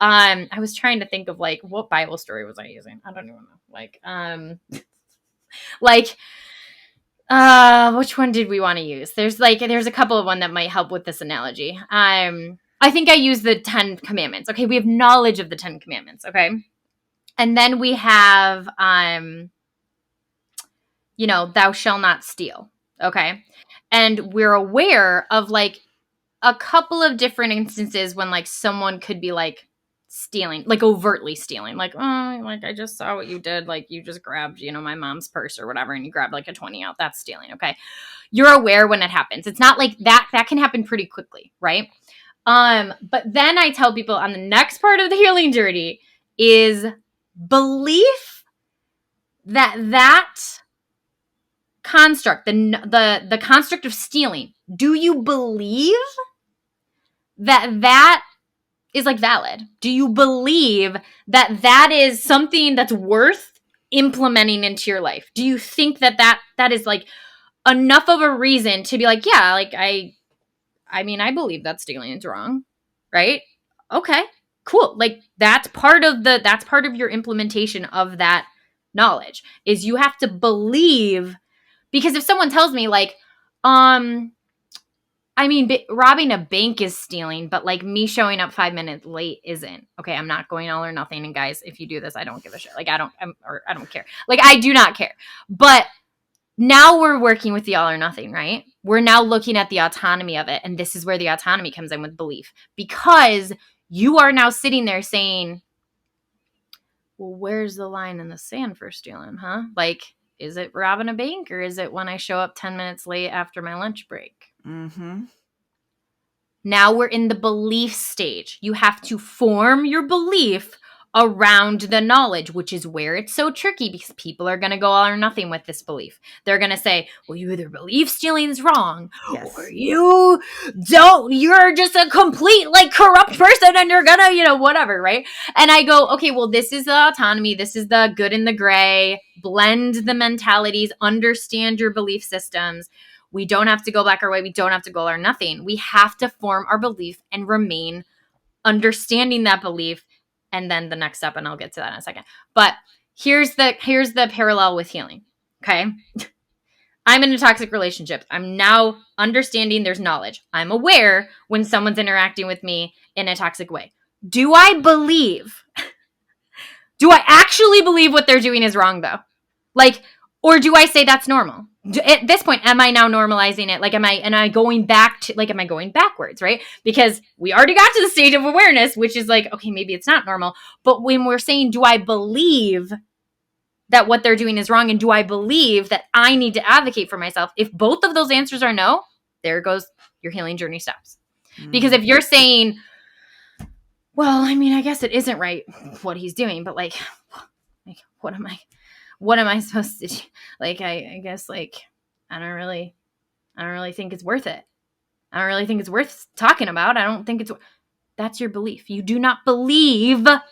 I was trying to think of, like, what Bible story was I using? I don't even know. Which one did we want to use? There's a couple of one that might help with this analogy. I think I used the 10 commandments. Okay, we have knowledge of the 10 commandments, okay? And then we have thou shalt not steal, okay? And we're aware of, like, a couple of different instances when, like, someone could be, like, stealing, like, overtly stealing, like, oh, like, I just saw what you did, like, you just grabbed, my mom's purse or whatever, and you grabbed, like, a 20 out. That's stealing, okay? You're aware when it happens. It's not like that can happen pretty quickly, right? But then I tell people on the next part of the healing journey is belief that construct, the construct of stealing, do you believe that is, like, valid? Do you believe that is something that's worth implementing into your life? Do you think that is, like, enough of a reason to be like, yeah, like, I believe that stealing is wrong, right? Okay, cool. Like, that's part of your implementation of that knowledge, is you have to believe. Because if someone tells me, like, robbing a bank is stealing, but, like, me showing up 5 minutes late isn't. Okay, I'm not going all or nothing. And guys, if you do this, I don't give a shit. Like, I don't care. Like, I do not care. But now we're working with the all or nothing, right? We're now looking at the autonomy of it. And this is where the autonomy comes in with belief. Because you are now sitting there saying, well, where's the line in the sand for stealing, huh? Like, is it robbing a bank, or is it when I show up 10 minutes late after my lunch break? Mm-hmm. Now we're in the belief stage. You have to form your belief around the knowledge, which is where it's so tricky, because people are going to go all or nothing with this belief. They're going to say, well, you either believe stealing is wrong, or you don't, you're just a complete, like, corrupt person, and you're going to, whatever, right? And I go, okay, well, this is the autonomy. This is the good and the gray. Blend the mentalities, understand your belief systems. We don't have to go black or white. We don't have to go all or nothing. We have to form our belief and remain understanding that belief. And then the next step, and I'll get to that in a second. But here's the parallel with healing, okay? I'm in a toxic relationship. I'm now understanding there's knowledge. I'm aware when someone's interacting with me in a toxic way. Do I actually believe what they're doing is wrong, though? Like, or do I say that's normal? At this point, am I now normalizing it? Like, am I going back to, like, am I going backwards, right? Because we already got to the stage of awareness, which is like, okay, maybe it's not normal. But when we're saying, do I believe that what they're doing is wrong? And do I believe that I need to advocate for myself? If both of those answers are no, there goes your healing journey stops. Because if you're saying, well, I mean, I guess it isn't right what he's doing, but like what am I supposed to do? Like, I guess, like, I don't really think it's worth it. I don't really think it's worth talking about. I don't think that's your belief. You do not believe that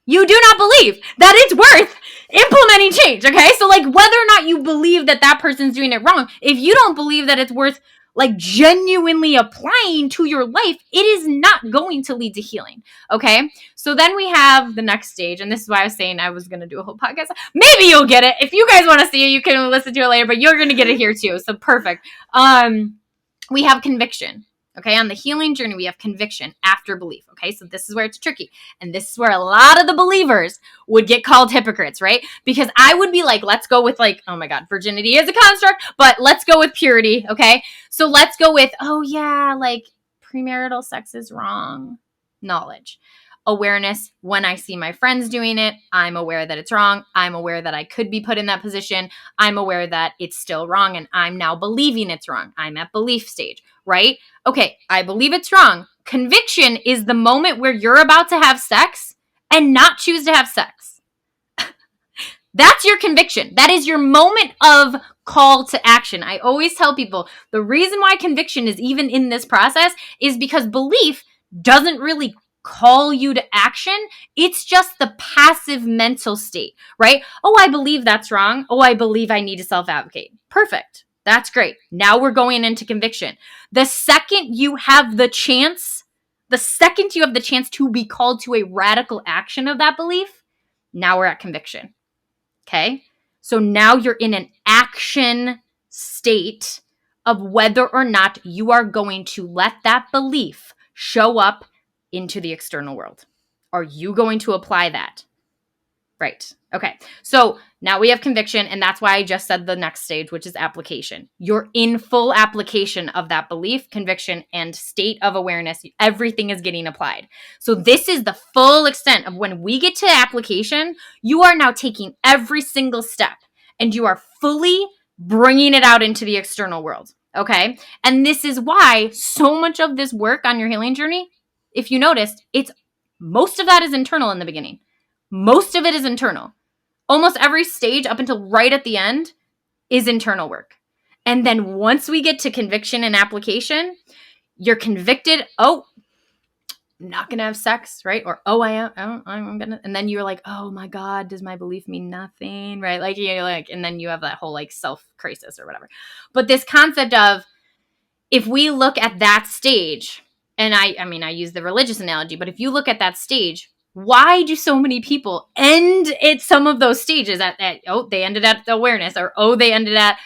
it's worth implementing change. Okay. So, like, whether or not you believe that person's doing it wrong, if you don't believe that it's worth, like, genuinely applying to your life, it is not going to lead to healing. Okay. So then we have the next stage. And this is why I was saying I was going to do a whole podcast. Maybe you'll get it. If you guys want to see it, you can listen to it later, but you're going to get it here too. So perfect. We have conviction. Okay, on the healing journey, we have conviction after belief. Okay, so this is where it's tricky. And this is where a lot of the believers would get called hypocrites, right? Because I would be like, let's go with, like, oh my God, virginity is a construct, but let's go with purity. Okay, so let's go with, oh yeah, like, premarital sex is wrong. Knowledge. Awareness. When I see my friends doing it, I'm aware that it's wrong. I'm aware that I could be put in that position. I'm aware that it's still wrong, and I'm now believing it's wrong. I'm at belief stage, right? Okay, I believe it's wrong. Conviction is the moment where you're about to have sex and not choose to have sex. That's your conviction. That is your moment of call to action. I always tell people the reason why conviction is even in this process is because belief doesn't really call you to action. It's just the passive mental state, right? Oh, I believe that's wrong. Oh, I believe I need to self-advocate. Perfect. That's great. Now we're going into conviction. The second you have the chance to be called to a radical action of that belief, now we're at conviction. Okay? So now you're in an action state of whether or not you are going to let that belief show up into the external world. Are you going to apply that? Right. Okay. So now we have conviction, and that's why I just said the next stage, which is application. You're in full application of that belief, conviction, and state of awareness. Everything is getting applied. So this is the full extent of when we get to application, you are now taking every single step and you are fully bringing it out into the external world. Okay. And this is why so much of this work on your healing journey, if you noticed, most of that is internal in the beginning. Most of it is internal. Almost every stage up until right at the end is internal work. And then once we get to conviction and application, you're convicted. Oh, I'm not going to have sex, right? Or, oh, I'm going to. And then you're like, oh my God, does my belief mean nothing, right? Like, you're like, and then you have that whole like self crisis or whatever. But this concept of, if we look at that stage, and I mean, I use the religious analogy, but if you look at that stage, why do so many people end at some of those stages they ended at awareness, or they ended at,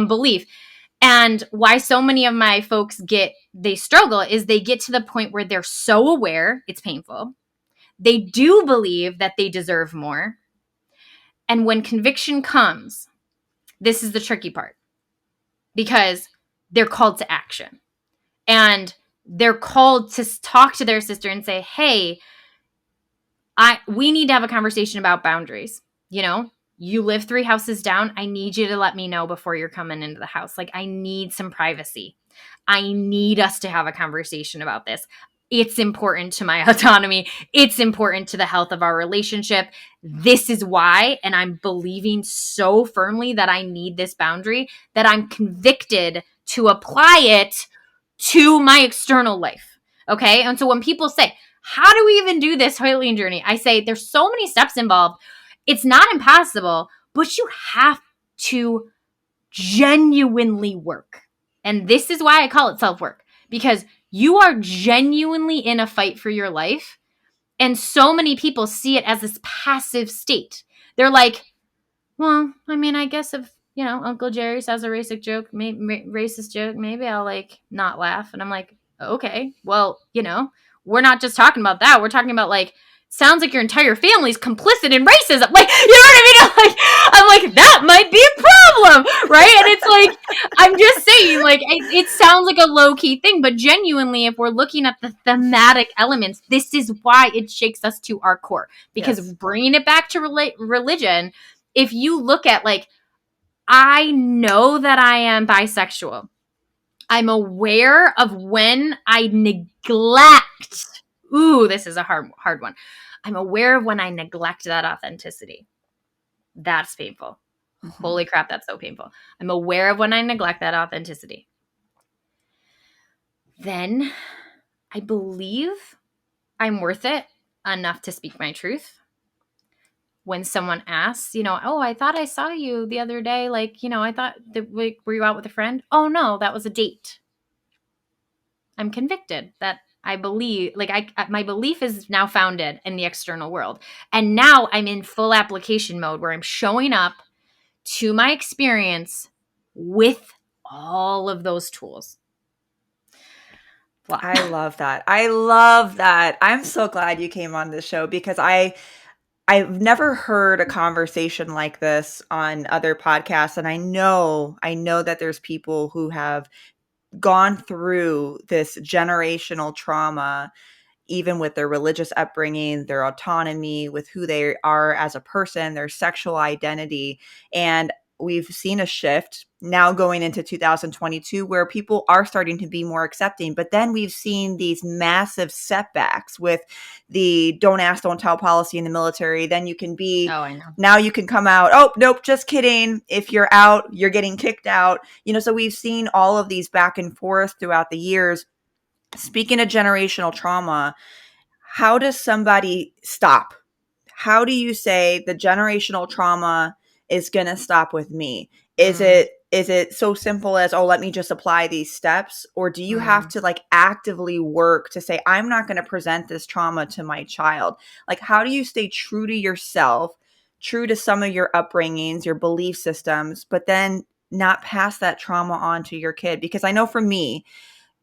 belief? And why so many of my folks they struggle is they get to the point where they're so aware, it's painful. They do believe that they deserve more. And when conviction comes, this is the tricky part, because they're called to action. And they're called to talk to their sister and say, hey, we need to have a conversation about boundaries. You live 3 houses down. I need you to let me know before you're coming into the house. Like, I need some privacy. I need us to have a conversation about this. It's important to my autonomy. It's important to the health of our relationship. This is why, and I'm believing so firmly that I need this boundary, that I'm convicted to apply it to my external life. Okay? And so when people say, how do we even do this healing journey? I say there's so many steps involved. It's not impossible, but you have to genuinely work. And this is why I call it self-work, because you are genuinely in a fight for your life. And so many people see it as this passive state. They're like, well, I mean, I guess if, Uncle Jerry says a racist joke, maybe I'll like not laugh. And I'm like, okay, well, we're not just talking about that. We're talking about like sounds like your entire family's complicit in racism. Like, you know what I mean? I'm like, that might be a problem, right? And it's like, I'm just saying, like, it sounds like a low-key thing, but genuinely, if we're looking at the thematic elements, this is why it shakes us to our core. Because Yes. bringing it back to religion, if you look at, like, I know that I am bisexual. I'm aware of when I neglect. Ooh, this is a hard one. I'm aware of when I neglect that authenticity. That's painful. Mm-hmm. Holy crap, that's so painful. I'm aware of when I neglect that authenticity. Then I believe I'm worth it enough to speak my truth. When someone asks, oh, I thought I saw you the other day. Like, I thought, were you out with a friend? Oh, no, that was a date. I'm convicted that I believe, like, my belief is now founded in the external world. And now I'm in full application mode where I'm showing up to my experience with all of those tools. Wow. I love that. I love that. I'm so glad you came on this show because I've never heard a conversation like this on other podcasts, and I know that there's people who have gone through this generational trauma, even with their religious upbringing, their autonomy, with who they are as a person, their sexual identity. And we've seen a shift now going into 2022 where people are starting to be more accepting. But then we've seen these massive setbacks with the don't ask, don't tell policy in the military. Then you can be, Oh, I know. now you can come out, oh, nope, just kidding. If you're out, you're getting kicked out. So we've seen all of these back and forth throughout the years. Speaking of generational trauma, how does somebody stop? How do you say the generational trauma is going to stop with me? Is it so simple as, oh, let me just apply these steps? Or do you have to like actively work to say, I'm not going to present this trauma to my child? Like, how do you stay true to yourself, true to some of your upbringings, your belief systems, but then not pass that trauma on to your kid? Because I know for me,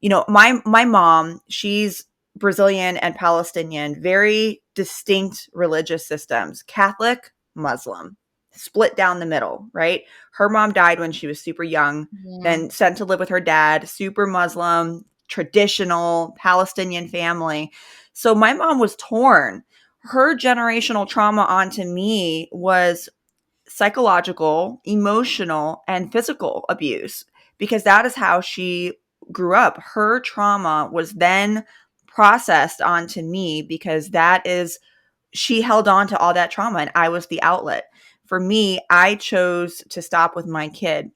my mom, she's Brazilian and Palestinian, very distinct religious systems, Catholic, Muslim, split down the middle, right? Her mom died when she was super young, then sent to live with her dad, super Muslim, traditional Palestinian family. So my mom was torn. Her generational trauma onto me was psychological, emotional, and physical abuse because that is how she grew up. Her trauma was then processed onto me because she held on to all that trauma and I was the outlet. For me, I chose to stop with my kid.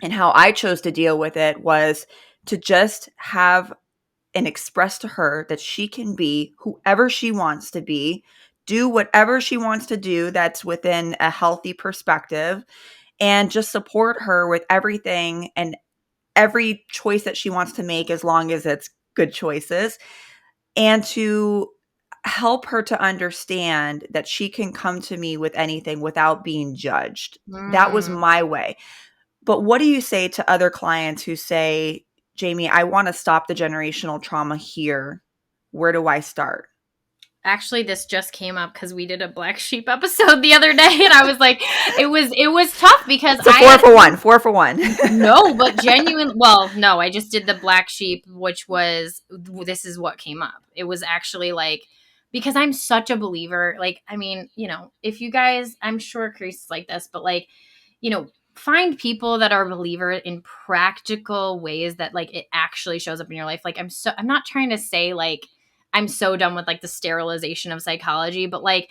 And how I chose to deal with it was to just have and express to her that she can be whoever she wants to be, do whatever she wants to do that's within a healthy perspective, and just support her with everything and every choice that she wants to make as long as it's good choices, and to help her to understand that she can come to me with anything without being judged. That was my way. But what do you say to other clients who say, Jaime, I want to stop the generational trauma here. Where do I start? Actually, this just came up because we did a Black Sheep episode the other day, and I was like, it was tough because it's a 4 for one. No, but genuine. Well, no, I just did the Black Sheep, which was, this is what came up. It was actually like, because I'm such a believer. Like, I mean, if you guys, I'm sure Chris is like this, but like, find people that are a believer in practical ways that like it actually shows up in your life. Like, I'm not trying to say like I'm so done with like the sterilization of psychology, but like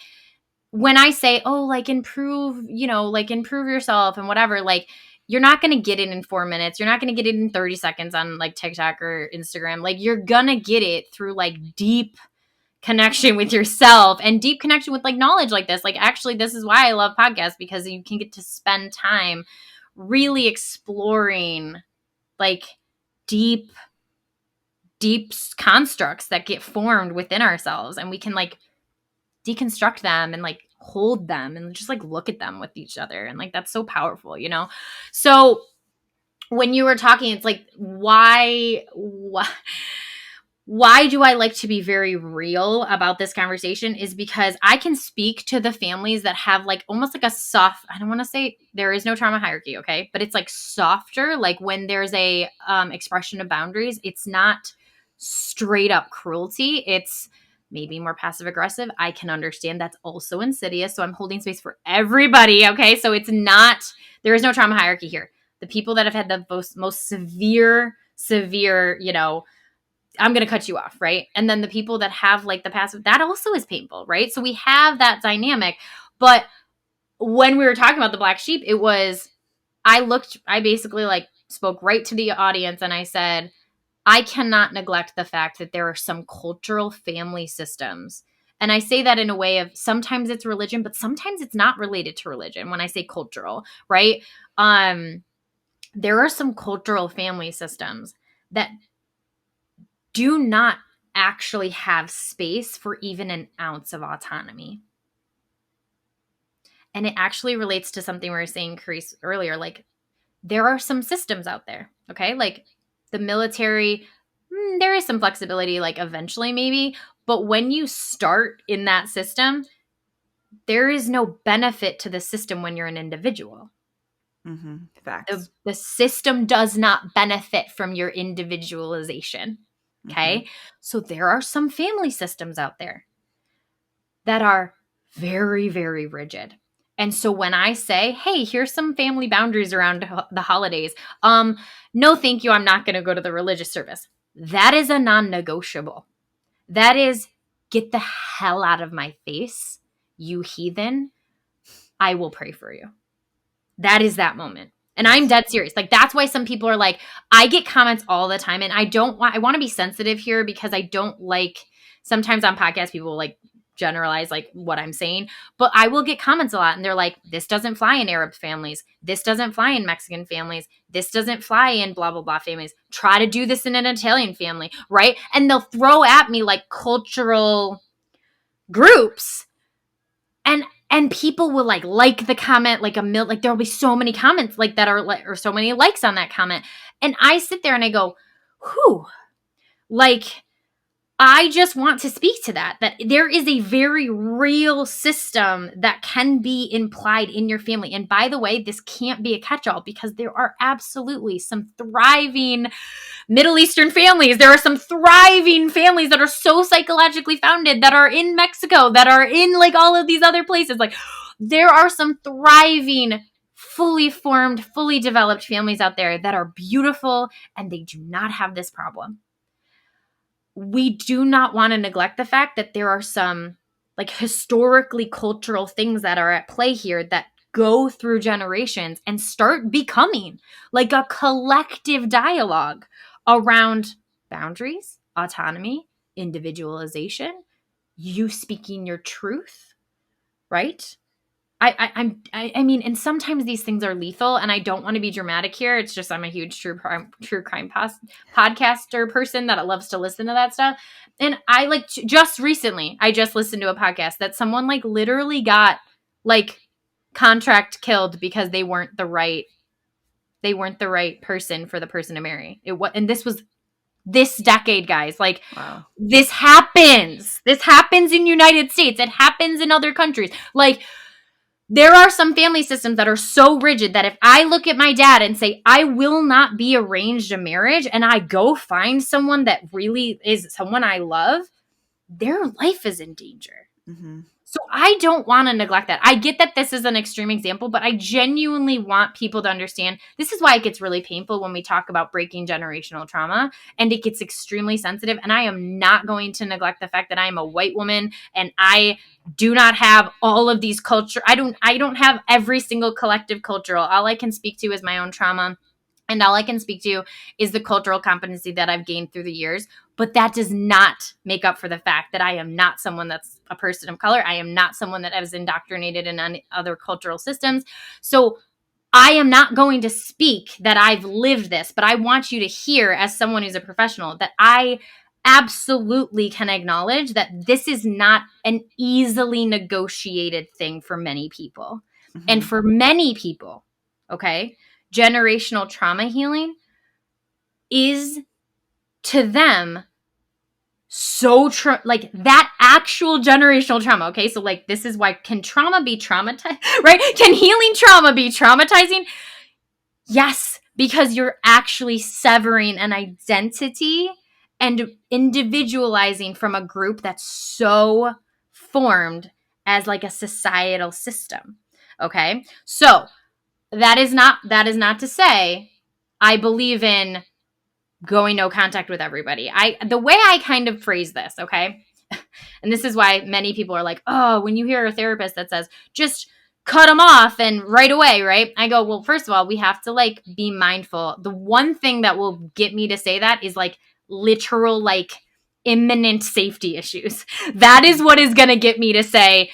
when I say, oh, like improve yourself and whatever, like you're not going to get it in 4 minutes. You're not going to get it in 30 seconds on like TikTok or Instagram. Like you're going to get it through like deep connection with yourself and deep connection with like knowledge like this. Like actually, this is why I love podcasts, because you can get to spend time really exploring like deep constructs that get formed within ourselves, and we can like deconstruct them and like hold them and just like look at them with each other, and like that's so powerful. So when you were talking, it's like why why do I like to be very real about this conversation is because I can speak to the families that have like almost like a soft, I don't want to say there is no trauma hierarchy, okay? But it's like softer, like when there's a expression of boundaries, it's not straight up cruelty. It's maybe more passive aggressive. I can understand that's also insidious. So I'm holding space for everybody, okay? So it's not, there is no trauma hierarchy here. The people that have had the most severe, I'm going to cut you off, right? And then the people that have like the passive, that also is painful, right? So we have that dynamic. But when we were talking about the black sheep, it was, I basically like spoke right to the audience and I said, I cannot neglect the fact that there are some cultural family systems. And I say that in a way of sometimes it's religion, but sometimes it's not related to religion when I say cultural, right? There are some cultural family systems that do not actually have space for even an ounce of autonomy. And it actually relates to something we were saying, Carice, earlier. Like, there are some systems out there, okay? Like the military, there is some flexibility, like eventually maybe. But when you start in that system, there is no benefit to the system when you're an individual. Mm-hmm. Facts. The system does not benefit from your individualization. Okay. Mm-hmm. So there are some family systems out there that are very, very rigid. And so when I say, hey, here's some family boundaries around the holidays, no, thank you, I'm not going to go to the religious service. That is a non-negotiable. That is, get the hell out of my face, you heathen. I will pray for you. That is that moment. And I'm dead serious. Like, that's why some people are like, I get comments all the time and I want to be sensitive here because I don't like, sometimes on podcasts, people like generalize like what I'm saying, but I will get comments a lot and they're like, this doesn't fly in Arab families. This doesn't fly in Mexican families. This doesn't fly in blah, blah, blah families. Try to do this in an Italian family, right? And they'll throw at me like cultural groups and people will like the comment like like there'll be so many comments like that are like, or so many likes on that comment. And I sit there and I go, whew, like, I just want to speak to that there is a very real system that can be implied in your family. And by the way, this can't be a catch-all because there are absolutely some thriving Middle Eastern families. There are some thriving families that are so psychologically founded that are in Mexico, that are in like all of these other places. Like, there are some thriving, fully formed, fully developed families out there that are beautiful and they do not have this problem. We do not want to neglect the fact that there are some like historically cultural things that are at play here that go through generations and start becoming like a collective dialogue around boundaries, autonomy, individualization, you speaking your truth, right? I mean, and sometimes these things are lethal, and I don't want to be dramatic here. It's just I'm a huge true crime podcaster person that loves to listen to that stuff. And I like just recently, I just listened to a podcast that someone like literally got like contract killed because they weren't the right person for the person to marry. And this was this decade, guys. Like, wow. This happens. This happens in United States. It happens in other countries. Like, there are some family systems that are so rigid that if I look at my dad and say, I will not be arranged a marriage, and I go find someone that really is someone I love, their life is in danger. Mm-hmm. So I don't want to neglect that. I get that this is an extreme example, but I genuinely want people to understand this is why it gets really painful when we talk about breaking generational trauma, and it gets extremely sensitive. And I am not going to neglect the fact that I am a white woman and I do not have all of these culture. I don't have every single collective cultural. All I can speak to is my own trauma. And all I can speak to is the cultural competency that I've gained through the years. But that does not make up for the fact that I am not someone that's a person of color. I am not someone that has indoctrinated in other cultural systems. So I am not going to speak that I've lived this, but I want you to hear, as someone who's a professional, that I absolutely can acknowledge that this is not an easily negotiated thing for many people. Mm-hmm. And for many people, okay, generational trauma healing is to them like that actual generational trauma. Okay, so like this is why, can trauma be traumatized, right? Can healing trauma be traumatizing? Yes, because you're actually severing an identity and individualizing from a group that's so formed as like a societal system. Okay, so that is not to say I believe in going no contact with everybody. The way I kind of phrase this, okay? And this is why many people are like, "Oh, when you hear a therapist that says just cut them off and right away," right? I go, "Well, first of all, we have to like be mindful." The one thing that will get me to say that is like literal like imminent safety issues. That is what is going to get me to say,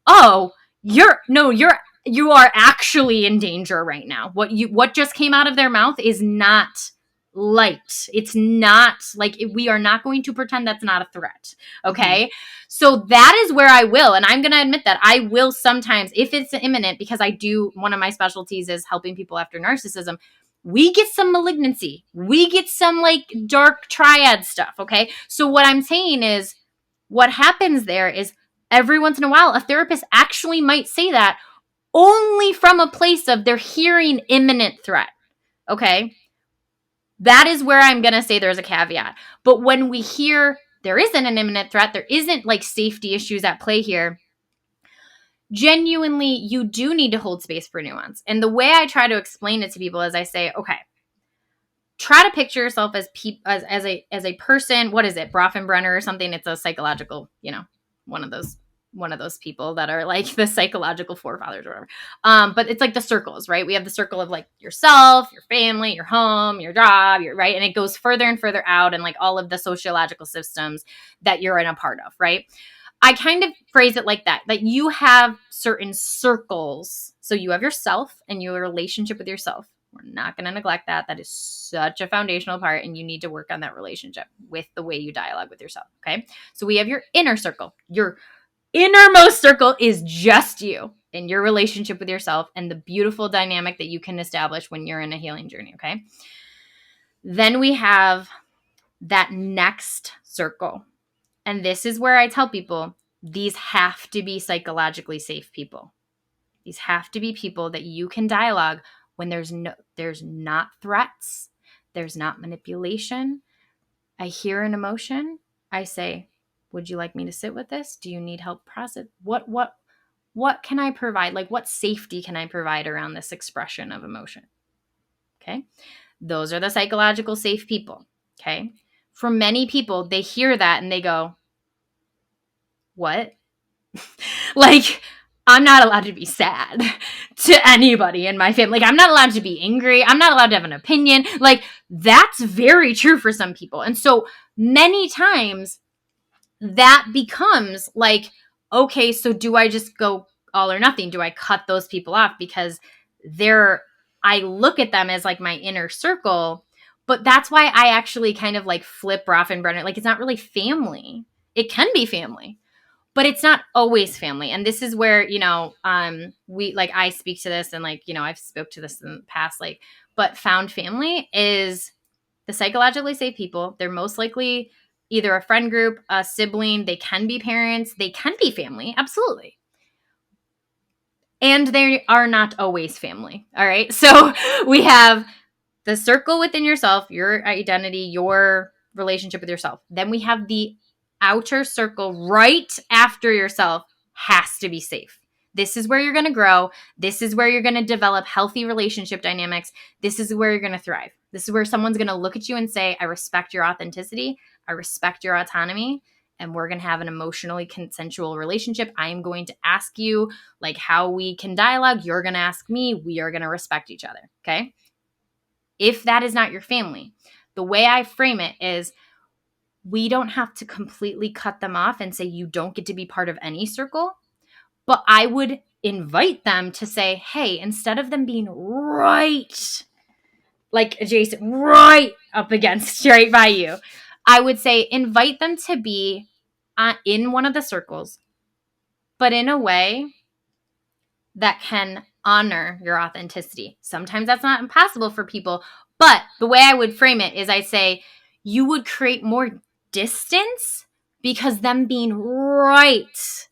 "Oh, you are actually in danger right now. What just came out of their mouth is not light. It's not like, we are not going to pretend that's not a threat." Okay? Mm-hmm. So that is where I will, and I'm going to admit that I will sometimes, if it's imminent, because one of my specialties is helping people after narcissism. We get some malignancy. We get some like dark triad stuff. Okay? So what I'm saying is, what happens there is, every once in a while, a therapist actually might say that only from a place of they're hearing imminent threat. Okay? That is where I'm going to say there's a caveat. But when we hear there isn't an imminent threat, there isn't like safety issues at play here, genuinely, you do need to hold space for nuance. And the way I try to explain it to people is I say, okay, try to picture yourself as a person. What is it? Brofenbrenner or something? It's a psychological, one of those people that are like the psychological forefathers or whatever. But it's like the circles, right? We have the circle of like yourself, your family, your home, your job, right? And it goes further and further out, and like all of the sociological systems that you're in a part of, right? I kind of phrase it like that you have certain circles. So you have yourself and your relationship with yourself. We're not going to neglect that. That is such a foundational part, and you need to work on that relationship with the way you dialogue with yourself, okay? So we have your inner circle. Your innermost circle is just you and your relationship with yourself and the beautiful dynamic that you can establish when you're in a healing journey, okay? Then we have that next circle. And this is where I tell people, these have to be psychologically safe people. These have to be people that you can dialogue when there's not threats, there's not manipulation. I hear an emotion, I say, would you like me to sit with this? Do you need help process? What can I provide? Like, what safety can I provide around this expression of emotion? Okay. Those are the psychological safe people. Okay. For many people, they hear that and they go, what? Like, I'm not allowed to be sad to anybody in my family. Like, I'm not allowed to be angry. I'm not allowed to have an opinion. Like, that's very true for some people. And so many times that becomes like, okay, so do I just go all or nothing? Do I cut those people off? Because I look at them as like my inner circle, but that's why I actually kind of like flip Raffenbrenner. Like, it's not really family. It can be family, but it's not always family. And this is where, I speak to this, and like, I've spoke to this in the past, like, but found family is the psychologically safe people. They're most likely either a friend group, a sibling, they can be parents, they can be family, absolutely. And they are not always family. All right. So we have the circle within yourself, your identity, your relationship with yourself. Then we have the outer circle right after yourself has to be safe. This is where you're going to grow. This is where you're going to develop healthy relationship dynamics. This is where you're going to thrive. This is where someone's going to look at you and say, I respect your authenticity. I respect your autonomy. And we're going to have an emotionally consensual relationship. I'm going to ask you like how we can dialogue. You're going to ask me. We are going to respect each other. Okay. If that is not your family, the way I frame it is, we don't have to completely cut them off and say you don't get to be part of any circle. But I would invite them to say, hey, instead of them being right, like adjacent, right up against, right by you, I would say invite them to be in one of the circles, but in a way that can honor your authenticity. Sometimes that's not impossible for people, but the way I would frame it is I say you would create more distance because them being right,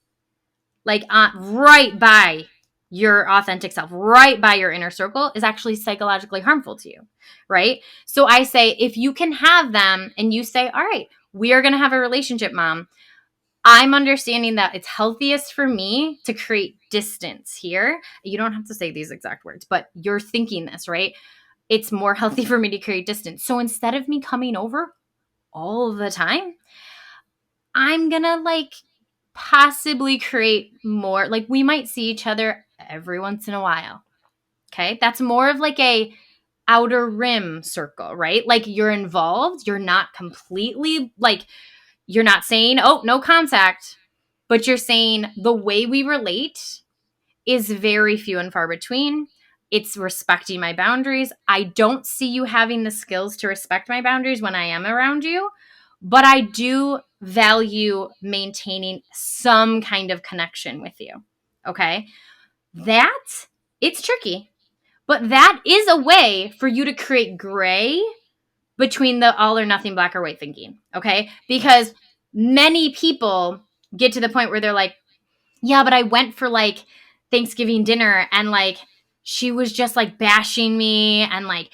like right by your authentic self, right by your inner circle is actually psychologically harmful to you, right? So I say, if you can have them and you say, all right, we are going to have a relationship, mom. I'm understanding that it's healthiest for me to create distance here. You don't have to say these exact words, but you're thinking this, right? It's more healthy for me to create distance. So instead of me coming over all the time, I'm going to like possibly create more, like we might see each other every once in a while. Okay. That's more of like a outer rim circle, right? Like you're involved. You're not completely like, you're not saying, oh, no contact, but you're saying the way we relate is very few and far between. It's respecting my boundaries. I don't see you having the skills to respect my boundaries when I am around you, but I do value maintaining some kind of connection with you. Okay. That, it's tricky, but that is a way for you to create gray between the all or nothing, black or white thinking. Okay. Because many people get to the point where they're like, yeah, but I went for like Thanksgiving dinner and like she was just like bashing me and like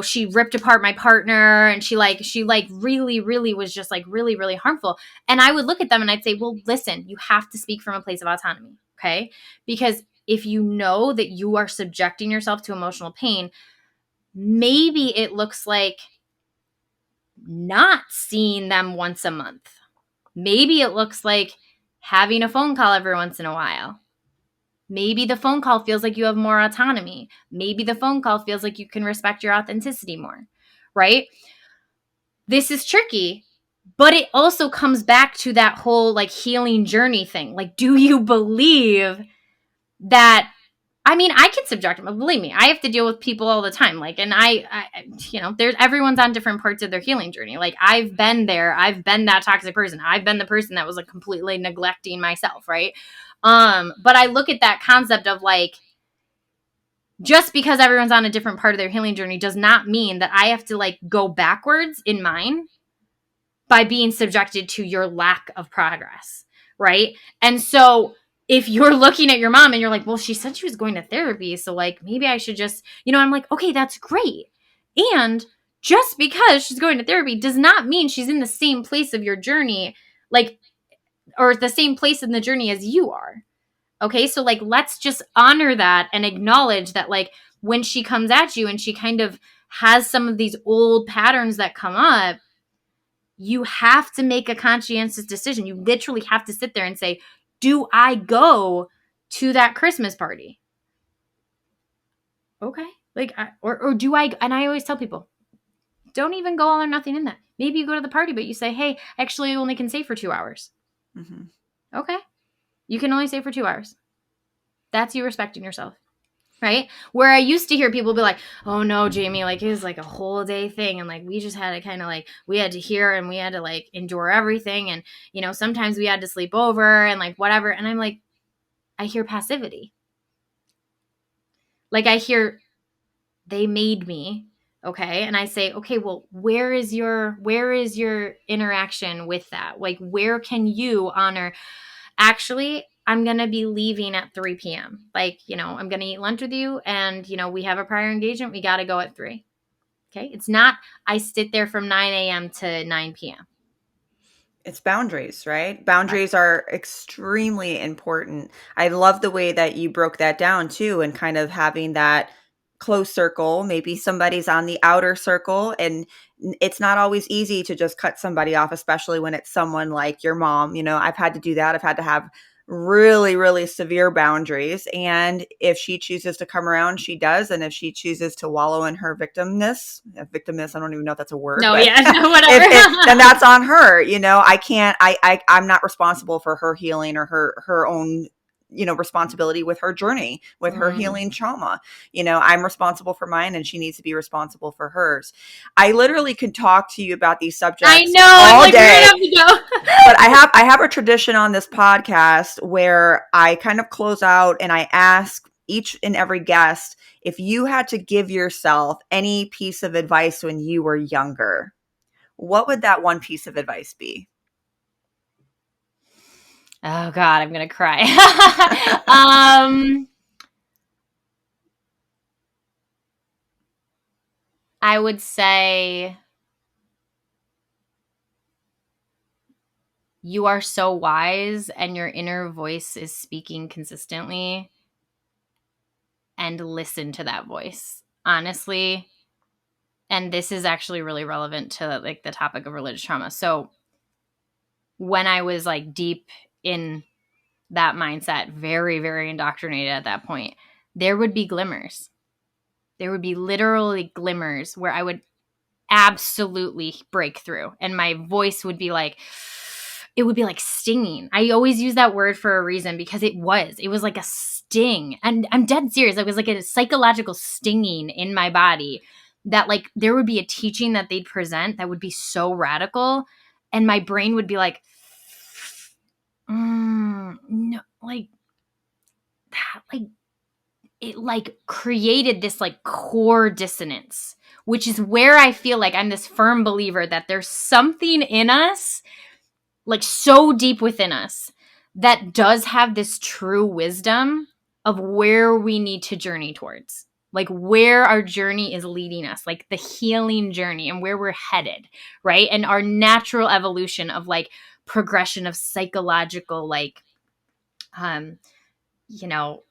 she ripped apart my partner and she really was just like really harmful. And I would look at them and I'd say, well, listen, you have to speak from a place of autonomy, okay? Because if you know that you are subjecting yourself to emotional pain, maybe it looks like not seeing them once a month. Maybe it looks like having a phone call every once in a while. Maybe the phone call feels like you have more autonomy. Maybe the phone call feels like you can respect your authenticity more, right? This is tricky, but it also comes back to that whole like healing journey thing. Like, do you believe that? I mean, I can subject them. Believe me, I have to deal with people all the time. Like, and there's everyone's on different parts of their healing journey. Like, I've been there. I've been that toxic person. I've been the person that was like completely neglecting myself, right? But I look at that concept of like, just because everyone's on a different part of their healing journey does not mean that I have to like go backwards in mine by being subjected to your lack of progress, right? And so if you're looking at your mom and you're like, well, she said she was going to therapy, so like maybe I should just, I'm like, okay, that's great. And just because she's going to therapy does not mean she's in the same place of your journey, like, or the same place in the journey as you are. Okay, so like let's just honor that and acknowledge that like when she comes at you and she kind of has some of these old patterns that come up, you have to make a conscientious decision. You literally have to sit there and say, do I go to that Christmas party? Okay. Like, or do I, and I always tell people, don't even go all or nothing in that. Maybe you go to the party, but you say, hey, actually I only can stay for 2 hours. Mm-hmm. Okay. You can only stay for 2 hours. That's you respecting yourself. Right? Where I used to hear people be like, oh no, Jamie, like it was like a whole day thing. And like, we just had to kind of like, we had to hear and we had to like endure everything. And, sometimes we had to sleep over and like whatever. And I'm like, I hear passivity. Like I hear they made me. Okay. And I say, okay, well, where is your interaction with that? Like, where can you honor? Actually, I'm going to be leaving at 3 p.m. Like, I'm going to eat lunch with you and, we have a prior engagement. We got to go at 3. Okay. It's not, I sit there from 9 a.m. to 9 p.m. It's boundaries, right? Boundaries are extremely important. I love the way that you broke that down too, and kind of having that close circle. Maybe somebody's on the outer circle, and it's not always easy to just cut somebody off, especially when it's someone like your mom. I've had to do that. I've had to have really, really severe boundaries. And if she chooses to come around, she does. And if she chooses to wallow in her victimness, I don't even know if that's a word. No, yeah, whatever. Then that's on her. I can't, I'm not responsible for her healing or her own responsibility with her journey, with her healing trauma. I'm responsible for mine and she needs to be responsible for hers. I literally could talk to you about these subjects all day. But I have a tradition on this podcast where I kind of close out and I ask each and every guest, if you had to give yourself any piece of advice when you were younger, what would that one piece of advice be? Oh God, I'm going to cry. I would say you are so wise and your inner voice is speaking consistently, and listen to that voice. Honestly, and this is actually really relevant to like the topic of religious trauma. So when I was like deep in that mindset, very, very indoctrinated at that point, there would be glimmers. There would be literally glimmers where I would absolutely break through. And my voice would be like, it would be like stinging. I always use that word for a reason because it was like a sting. And I'm dead serious. It was like a psychological stinging in my body that like there would be a teaching that they'd present that would be so radical. And my brain would be like, no, like that, like it like created this like core dissonance, which is where I feel like I'm this firm believer that there's something in us, like so deep within us, that does have this true wisdom of where we need to journey towards, like where our journey is leading us, like the healing journey and where we're headed, right? And our natural evolution of like progression of psychological, like, you know,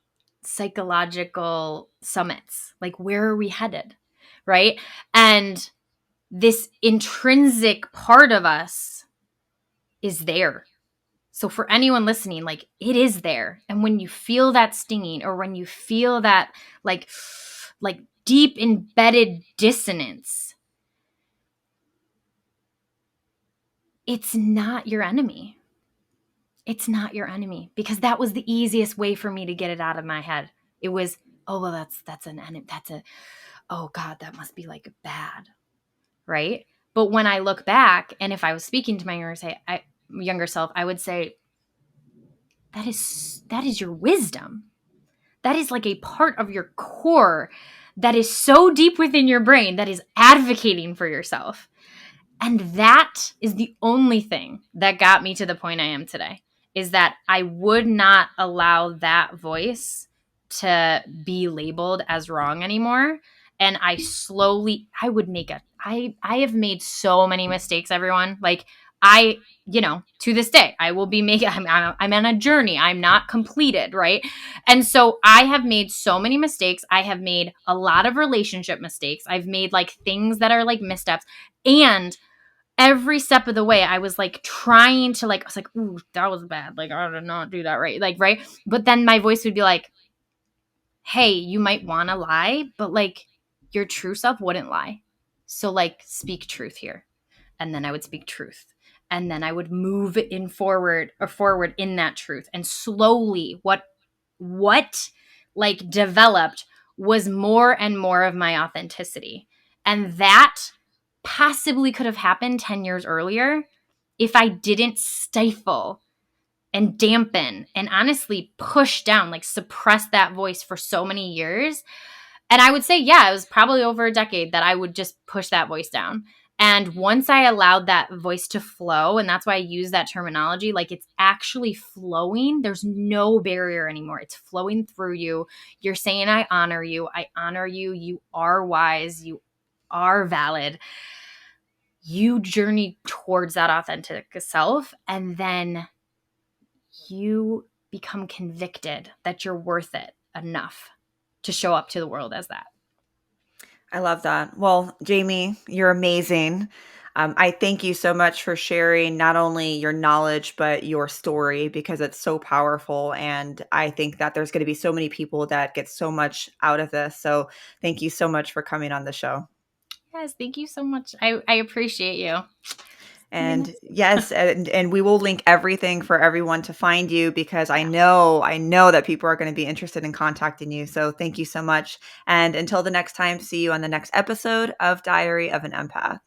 psychological summits. Like, where are we headed? Right. And this intrinsic part of us is there. So for anyone listening, like it is there. And when you feel that stinging or when you feel that like deep embedded dissonance, it's not your enemy. It's not your enemy, because that was the easiest way for me to get it out of my head. It was, oh, well, that's an enemy. Oh God, that must be like bad. Right. But when I look back, and if I was speaking to my younger self, I would say, that is your wisdom. That is like a part of your core that is so deep within your brain that is advocating for yourself. And that is the only thing that got me to the point I am today, is that I would not allow that voice to be labeled as wrong anymore. And I have made so many mistakes, everyone. Like to this day, I will be making, I'm on a journey. I'm not completed, right? And so I have made so many mistakes. I have made a lot of relationship mistakes. I've made like things that are like missteps. And every step of the way, I was like trying to like, I was like, ooh, that was bad. Like, I did not do that right. Like, right. But then my voice would be like, hey, you might want to lie, but like your true self wouldn't lie. So like speak truth here. And then I would speak truth. And then I would move forward in that truth. And slowly what like developed was more and more of my authenticity. And that possibly could have happened 10 years earlier if I didn't stifle and dampen and honestly push down, like suppress that voice for so many years. And I would say, yeah, it was probably over a decade that I would just push that voice down. And once I allowed that voice to flow, and that's why I use that terminology, like it's actually flowing. There's no barrier anymore. It's flowing through you. You're saying, I honor you. I honor you. You are wise. You are valid. You journey towards that authentic self, and then you become convicted that you're worth it enough to show up to the world as that. I love that. Well, Jaime, you're amazing. I thank you so much for sharing not only your knowledge, but your story, because it's so powerful. And I think that there's going to be so many people that get so much out of this. So thank you so much for coming on the show. Yes, thank you so much. I appreciate you. And yes, and we will link everything for everyone to find you, because I know that people are going to be interested in contacting you. So thank you so much. And until the next time, see you on the next episode of Diary of an Empath.